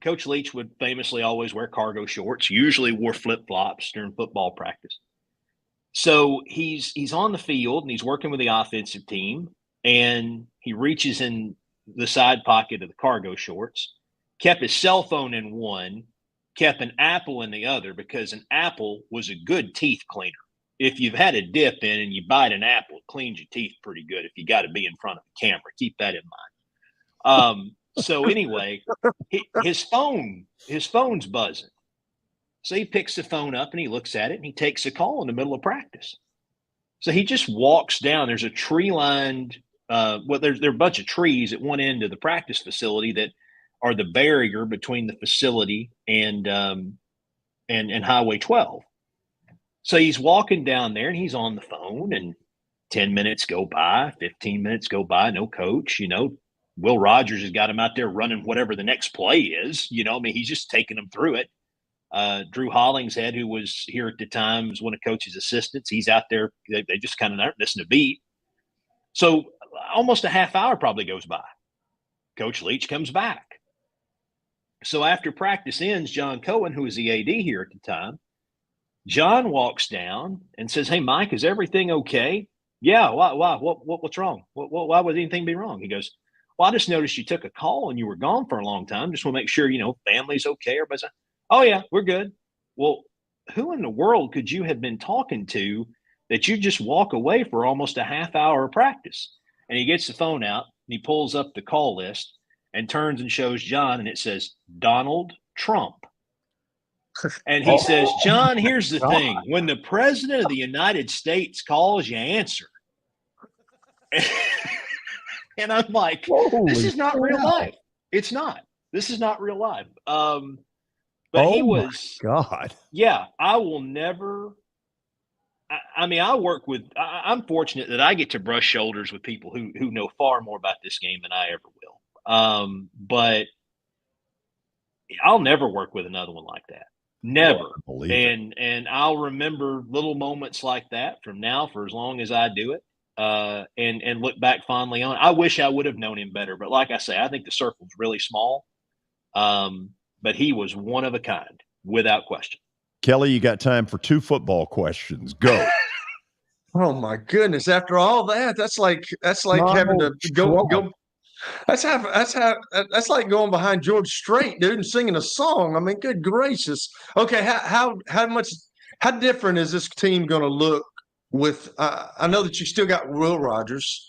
Coach Leach would famously always wear cargo shorts, usually wore flip-flops during football practice. So he's on the field and he's working with the offensive team, and he reaches in the side pocket of the cargo shorts, kept his cell phone in one, kept an apple in the other because an apple was a good teeth cleaner. If you've had a dip in and you bite an apple, it cleans your teeth pretty good if you got to be in front of the camera. Keep that in mind. So anyway, his phone's buzzing. So he picks the phone up and he looks at it and he takes a call in the middle of practice. So he just walks down. There's a tree-lined, there are a bunch of trees at one end of the practice facility that are the barrier between the facility and Highway 12. So he's walking down there and he's on the phone, and 10 minutes go by, 15 minutes go by, no coach. Will Rogers has got him out there running whatever the next play is. He's just taking them through it. Drew Hollingshead, who was here at the time, was one of Coach's assistants. He's out there. They just kind of aren't missing a beat. So almost a half hour probably goes by. Coach Leach comes back. So after practice ends, John Cohen, who was the AD here at the time, John walks down and says, "Hey, Mike, is everything okay?" "Yeah, why? What's wrong? Why would anything be wrong?" He goes, "Well, I just noticed you took a call and you were gone for a long time. Just want to make sure, family's okay." Everybody's like, "Oh, yeah, we're good." Well, who in the world could you have been talking to that you just walk away for almost a half hour of practice? And he gets the phone out and he pulls up the call list and turns and shows John, and it says, "Donald Trump." And he says, "John, here's the thing. When the president of the United States calls, you answer." And I'm like, this is not real life. It's not. This is not real life. But he was, God. Yeah, I will never. I'm fortunate that I get to brush shoulders with people who know far more about this game than I ever will. But I'll never work with another one like that. Never. And I'll remember little moments like that from now for as long as I do it. And look back fondly on it. I wish I would have known him better, but like I say, I think the circle's really small. But he was one of a kind, without question. Kelly, you got time for 2 football questions. Go. Oh my goodness! After all that, that's like having to go. That's like going behind George Strait, dude, and singing a song. I mean, good gracious. Okay, how different is this team going to look with? I know that you still got Will Rogers,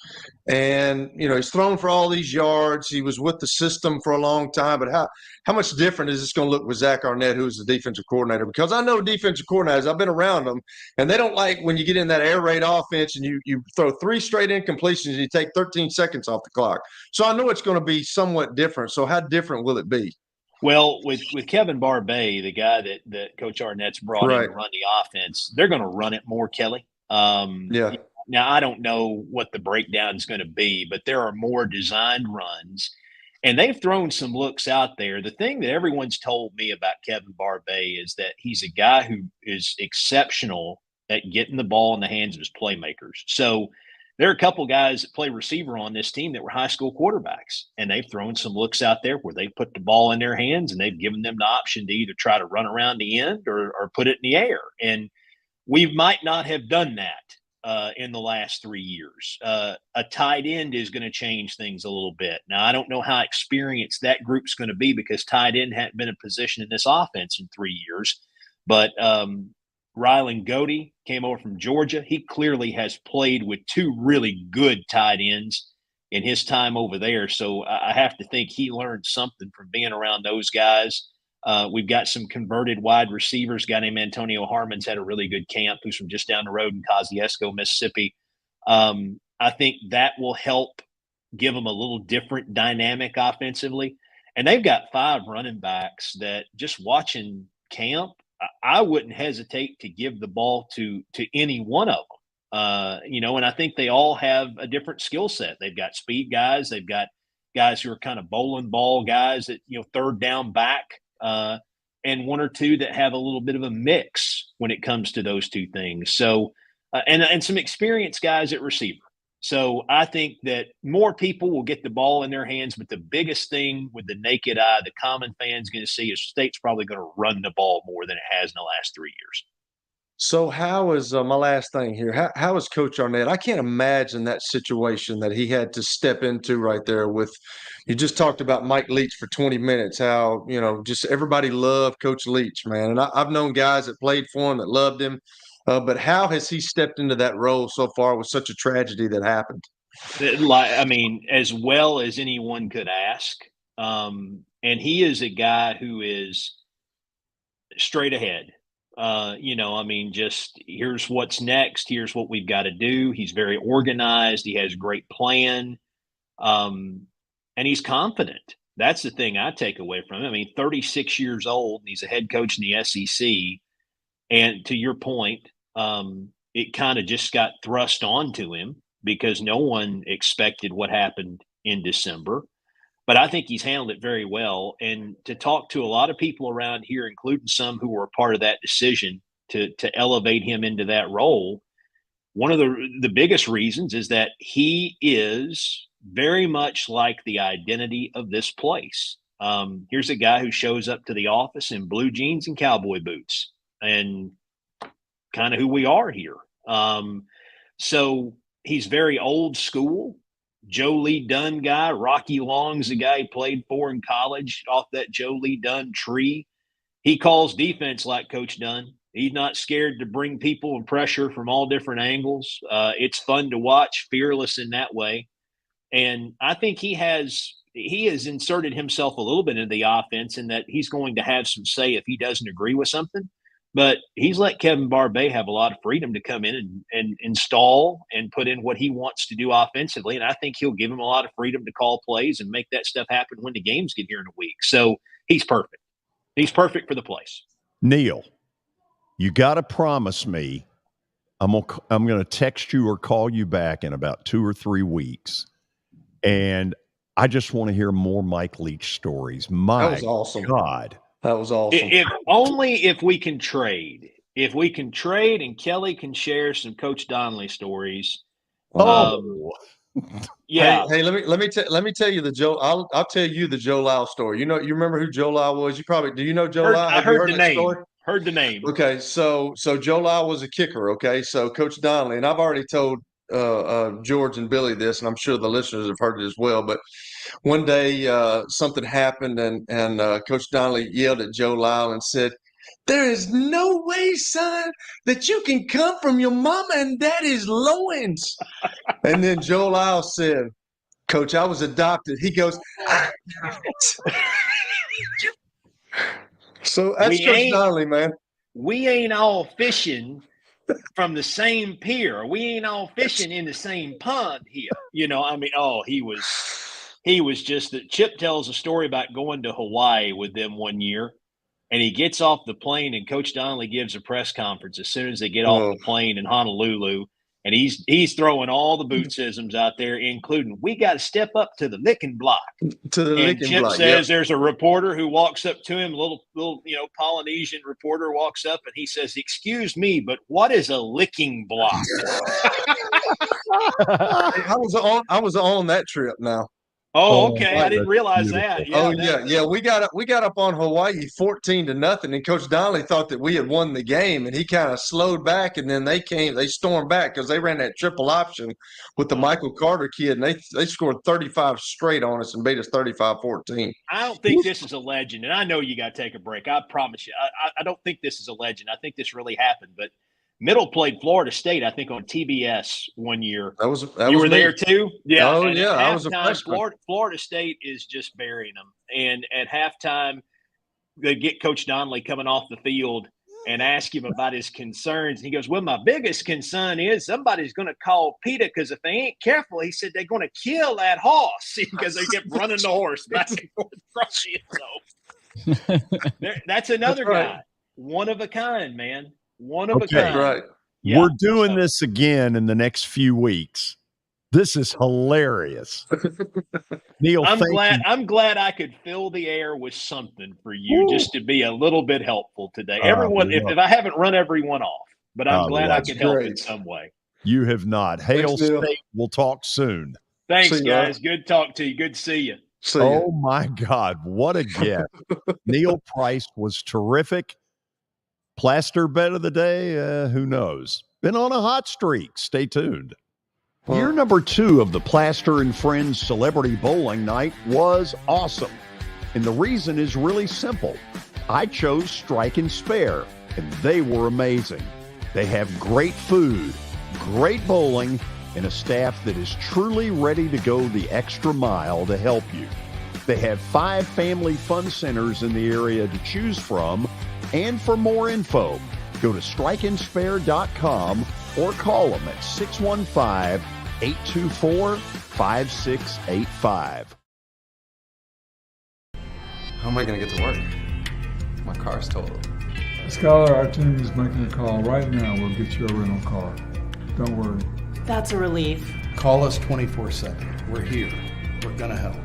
and he's thrown for all these yards. He was with the system for a long time, but how much different is this going to look with Zach Arnett, who's the defensive coordinator? Because I know defensive coordinators, I've been around them, and they don't like when you get in that air raid offense and you throw 3 straight incompletions and you take 13 seconds off the clock. So I know it's going to be somewhat different. So how different will it be? Well, with Kevin Barbay, the guy that Coach Arnett's brought in to run the offense, they're going to run it more, Kelly. Yeah. Now, I don't know what the breakdown is going to be, but there are more designed runs. And they've thrown some looks out there. The thing that everyone's told me about Kevin Barbay is that he's a guy who is exceptional at getting the ball in the hands of his playmakers. So there are a couple guys that play receiver on this team that were high school quarterbacks, and they've thrown some looks out there where they put the ball in their hands and they've given them the option to either try to run around the end or put it in the air. And we might not have done that in the last 3 years. A tight end is going to change things a little bit. Now, I don't know how experienced that group's going to be because tight end hadn't been in position in this offense in 3 years. But Rylan Goody came over from Georgia. He clearly has played with 2 really good tight ends in his time over there. So I have to think he learned something from being around those guys. We've got some converted wide receivers. A guy named Antonio Harmon's had a really good camp, who's from just down the road in Kosciuszko, Mississippi. I think that will help give them a little different dynamic offensively. And they've got 5 running backs that, just watching camp, I wouldn't hesitate to give the ball to any one of them. And I think they all have a different skill set. They've got speed guys. They've got guys who are kind of bowling ball guys that, third down back. And 1 or 2 that have a little bit of a mix when it comes to those 2 things. So, and some experienced guys at receiver. So I think that more people will get the ball in their hands, but the biggest thing with the naked eye, the common fan's going to see is State's probably going to run the ball more than it has in the last 3 years. So how is my last thing here? How is Coach Arnett? I can't imagine that situation that he had to step into right there with. You just talked about Mike Leach for 20 minutes. How just everybody loved Coach Leach, man. And I've known guys that played for him that loved him, but how has he stepped into that role so far with such a tragedy that happened? As well as anyone could ask. And he is a guy who is straight ahead. Just here's what's next. Here's what we've got to do. He's very organized. He has a great plan. And he's confident. That's the thing I take away from him. 36 years old, and he's a head coach in the SEC. And to your point, it kind of just got thrust onto him because no one expected what happened in December. But I think he's handled it very well. And to talk to a lot of people around here, including some who were a part of that decision to elevate him into that role, one of the biggest reasons is that he is very much like the identity of this place. Here's a guy who shows up to the office in blue jeans and cowboy boots, and kind of who we are here. So he's very old school. Joe Lee Dunn guy. Rocky Long's the guy he played for in college off that Joe Lee Dunn tree. He calls defense like Coach Dunn. He's not scared to bring people and pressure from all different angles. It's fun to watch, fearless in that way. And I think he has inserted himself a little bit into the offense in that he's going to have some say if he doesn't agree with something. But he's let Kevin Barbay have a lot of freedom to come in and install and put in what he wants to do offensively. And I think he'll give him a lot of freedom to call plays and make that stuff happen when the games get here in a week. So he's perfect. He's perfect for the place. Neil, you got to promise me I'm going to text you or call you back in about 2 or 3 weeks. And I just want to hear more Mike Leach stories. That was awesome. God. That was awesome. If only if we can trade. If we can trade and Kelly can share some Coach Donnelly stories. Yeah. Hey, let me tell you the Joe. I'll tell you the Joe Lau story. You remember who Joe Lau was? Do you know Joe Lau? I heard the name. Heard the name. Okay, so Joe Lau was a kicker. Okay, so Coach Donnelly, and I've already told George and Billy this, and I'm sure the listeners have heard it as well. But one day something happened, and Coach Donnelly yelled at Joe Lau and said, "There is no way, son, that you can come from your mama and daddy's loins." And then Joe Lau said, "Coach, I was adopted." He goes, so that's Coach Donnelly, man. We ain't all fishing from the same pier. We ain't all fishing in the same pond here. He was just that. Chip tells a story about going to Hawaii with them one year, and he gets off the plane, and Coach Donnelly gives a press conference as soon as they get off the plane in Honolulu, and he's throwing all the bootsisms out there, including "we got to step up to the licking block." Chip says there's a reporter who walks up to him, a little Polynesian reporter walks up, and he says, "Excuse me, but what is a licking block?" I was on that trip now. Oh, okay. I didn't realize that. Yeah, We got up on Hawaii 14-0, and Coach Donnelly thought that we had won the game, and he kind of slowed back, and then they stormed back because they ran that triple option with the Michael Carter kid, and they scored 35 straight on us and beat us 35-14. I don't think this is a legend, and I know you got to take a break. I promise you. I don't think this is a legend. I think this really happened, but Middle played Florida State, I think, on TBS one year. You were there too? Yeah. Oh, yeah. I was a freshman. Florida State is just burying them. And at halftime, they get Coach Donnelly coming off the field and ask him about his concerns. He goes, "Well, my biggest concern is somebody's going to call PETA because if they ain't careful," he said, "they're going to kill that horse," because they kept running the horse back and forth across the end zone. That's another guy. One of a kind, man. One of a kind. Right. Yeah. We're doing this again in the next few weeks. This is hilarious. Neil, I'm glad I could fill the air with something for you just to be a little bit helpful today. Everyone, if I haven't run everyone off, but I'm glad I can help in some way. You have not. Hail State. We'll talk soon. Thanks, guys. Good talk to you. Good to see you. Oh, my God. What a guest. Neil Price was terrific. Plaster bet of the day? Who knows? Been on a hot streak. Stay tuned. Year number 2 of the Plaster and Friends Celebrity Bowling Night was awesome. And the reason is really simple. I chose Strike and Spare, and they were amazing. They have great food, great bowling, and a staff that is truly ready to go the extra mile to help you. They have 5 family fun centers in the area to choose from, and for more info, go to strikeandspare.com or call them at 615-824-5685. How am I going to get to work? My car's totaled. Skylar, our team is making a call right now. We'll get you a rental car. Don't worry. That's a relief. Call us 24/7. We're here. We're going to help.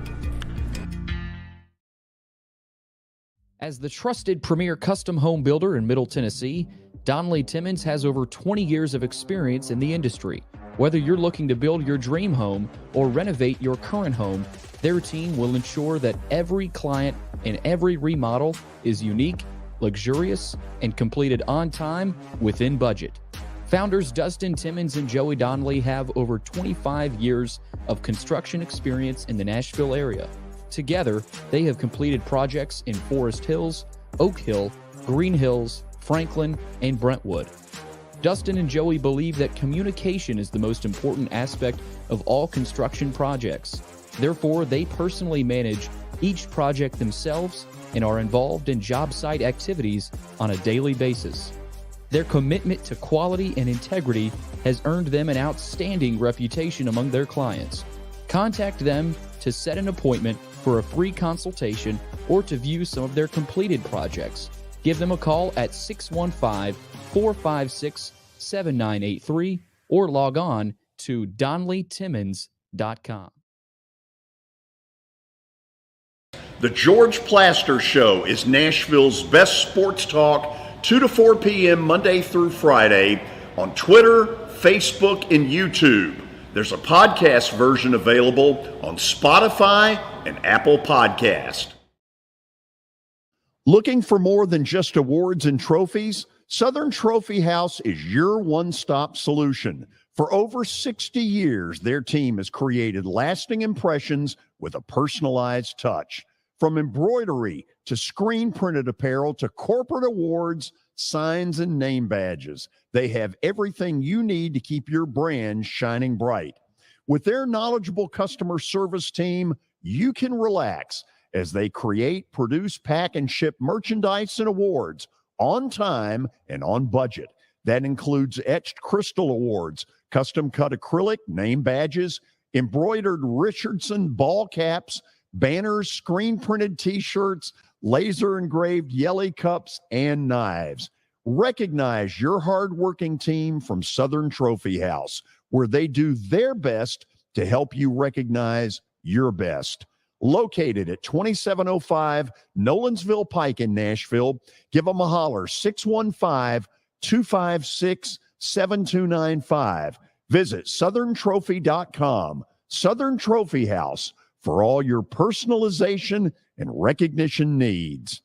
As the trusted premier custom home builder in Middle Tennessee, Donnelly Timmons has over 20 years of experience in the industry. Whether you're looking to build your dream home or renovate your current home, their team will ensure that every client and every remodel is unique, luxurious, and completed on time within budget. Founders Dustin Timmons and Joey Donnelly have over 25 years of construction experience in the Nashville area. Together, they have completed projects in Forest Hills, Oak Hill, Green Hills, Franklin, and Brentwood. Dustin and Joey believe that communication is the most important aspect of all construction projects. Therefore, they personally manage each project themselves and are involved in job site activities on a daily basis. Their commitment to quality and integrity has earned them an outstanding reputation among their clients. Contact them to set an appointment for a free consultation or to view some of their completed projects. Give them a call at 615-456-7983 or log on to DonnellyTimmons.com. The George Plaster Show is Nashville's best sports talk, 2 to 4 p.m. Monday through Friday on Twitter, Facebook, and YouTube. There's a podcast version available on Spotify and Apple Podcast. Looking for more than just awards and trophies? Southern Trophy House is your one-stop solution. For over 60 years, their team has created lasting impressions with a personalized touch. From embroidery to screen-printed apparel to corporate awards, signs, and name badges, they have everything you need to keep your brand shining bright. With their knowledgeable customer service team, you can relax as they create, produce, pack, and ship merchandise and awards on time and on budget. That includes etched crystal awards, custom-cut acrylic, name badges, embroidered Richardson ball caps, banners, screen-printed T-shirts, laser-engraved Yelly cups, and knives. Recognize your hard-working team from Southern Trophy House, where they do their best to help you recognize your best. Located at 2705 Nolensville Pike in Nashville, give them a holler, 615-256-7295. Visit southerntrophy.com. Southern Trophy House, for all your personalization and recognition needs.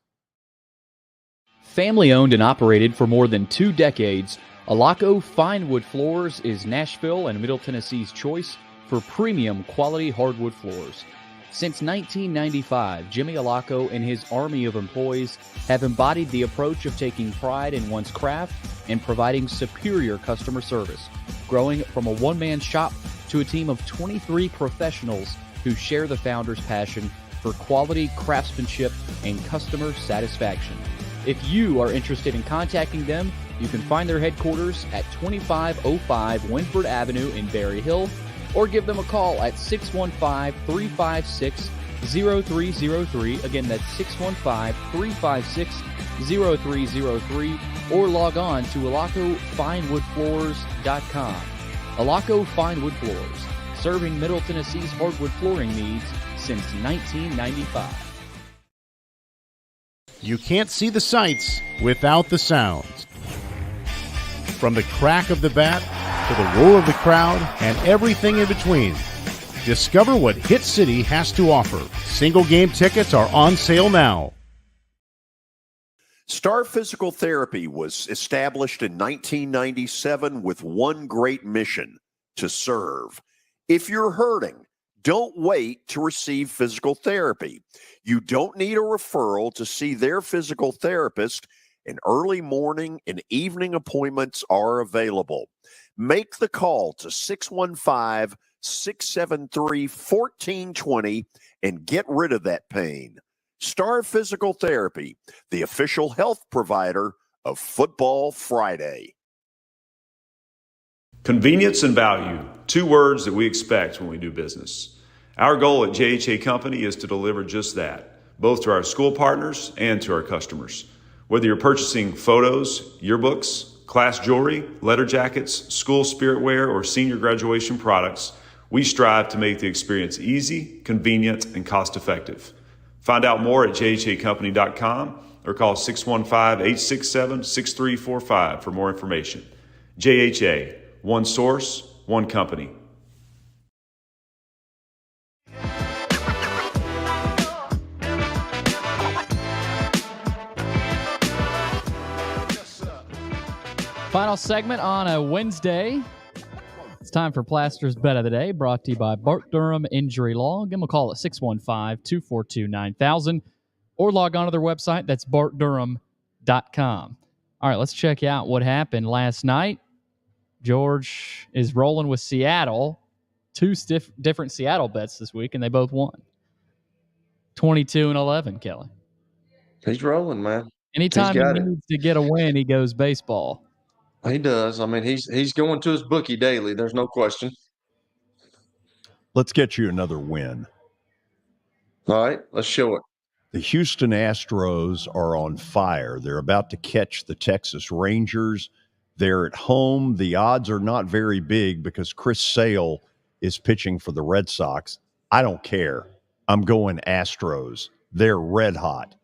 Family owned and operated for more than 2 decades, Alaco Fine Wood Floors is Nashville and Middle Tennessee's choice for premium quality hardwood floors. Since 1995, Jimmy Alaco and his army of employees have embodied the approach of taking pride in one's craft and providing superior customer service, growing from a one-man shop to a team of 23 professionals who share the founder's passion for quality craftsmanship and customer satisfaction. If you are interested in contacting them, you can find their headquarters at 2505 Winford Avenue in Berry Hill, or give them a call at 615-356-0303. Again, that's 615-356-0303, or log on to alacofinewoodfloors.com. Alaco Fine Wood Floors, serving Middle Tennessee's hardwood flooring needs since 1995. You can't see the sights without the sounds. From the crack of the bat to the roar of the crowd and everything in between, discover what Hit City has to offer. Single game tickets are on sale now. Star Physical Therapy was established in 1997 with one great mission: to serve. If you're hurting, don't wait to receive physical therapy. You don't need a referral to see their physical therapist, and early morning and evening appointments are available. Make the call to 615-673-1420 and get rid of that pain. Star Physical Therapy, the official health provider of Football Friday. Convenience and value, two words that we expect when we do business. Our goal at JHA Company is to deliver just that, both to our school partners and to our customers. Whether you're purchasing photos, yearbooks, class jewelry, letter jackets, school spirit wear, or senior graduation products, we strive to make the experience easy, convenient, and cost-effective. Find out more at jhacompany.com or call 615-867-6345 for more information. JHA, one source, one company. Final segment on a Wednesday. It's time for Plaster's Bet of the Day, brought to you by Bart Durham Injury Law. Give them a call at 615-242-9000 or log on to their website. That's bartdurham.com. All right, let's check out what happened last night. George is rolling with Seattle. Two different Seattle bets this week, and they both won. 22-11, Kelly. He's rolling, man. Anytime he needs to get a win, he goes baseball. He does. I mean, he's going to his bookie daily. There's no question. Let's get you another win. All right, let's show it. The Houston Astros are on fire. They're about to catch the Texas Rangers. They're at home. The odds are not very big because Chris Sale is pitching for the Red Sox. I don't care. I'm going Astros. They're red hot.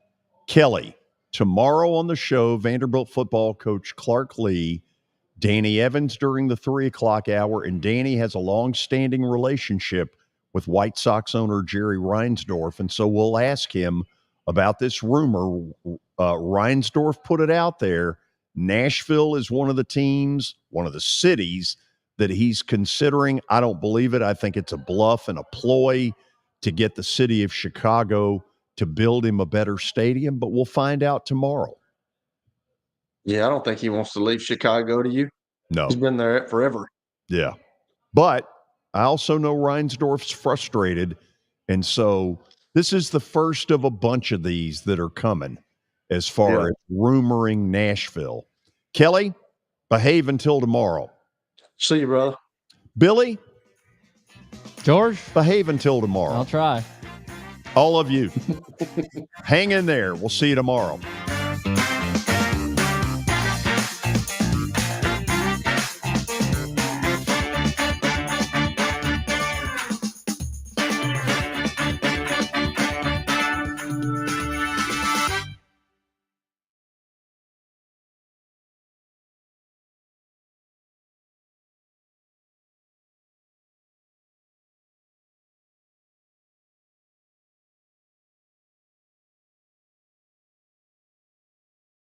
Kelly, tomorrow on the show, Vanderbilt football coach Clark Lee, Danny Evans during the 3 o'clock hour, and Danny has a long-standing relationship with White Sox owner Jerry Reinsdorf, and so we'll ask him about this rumor. Reinsdorf put it out there. Nashville is one of the teams, one of the cities that he's considering. I don't believe it. I think it's a bluff and a ploy to get the city of Chicago to build him a better stadium, but we'll find out tomorrow. Yeah, I don't think he wants to leave Chicago, do you? No. He's been there forever. Yeah. But I also know Reinsdorf's frustrated, and so this is the first of a bunch of these that are coming as far as rumoring Nashville. Kelly, behave until tomorrow. See you, brother. Billy? George? Behave until tomorrow. I'll try. All of you. Hang in there. We'll see you tomorrow.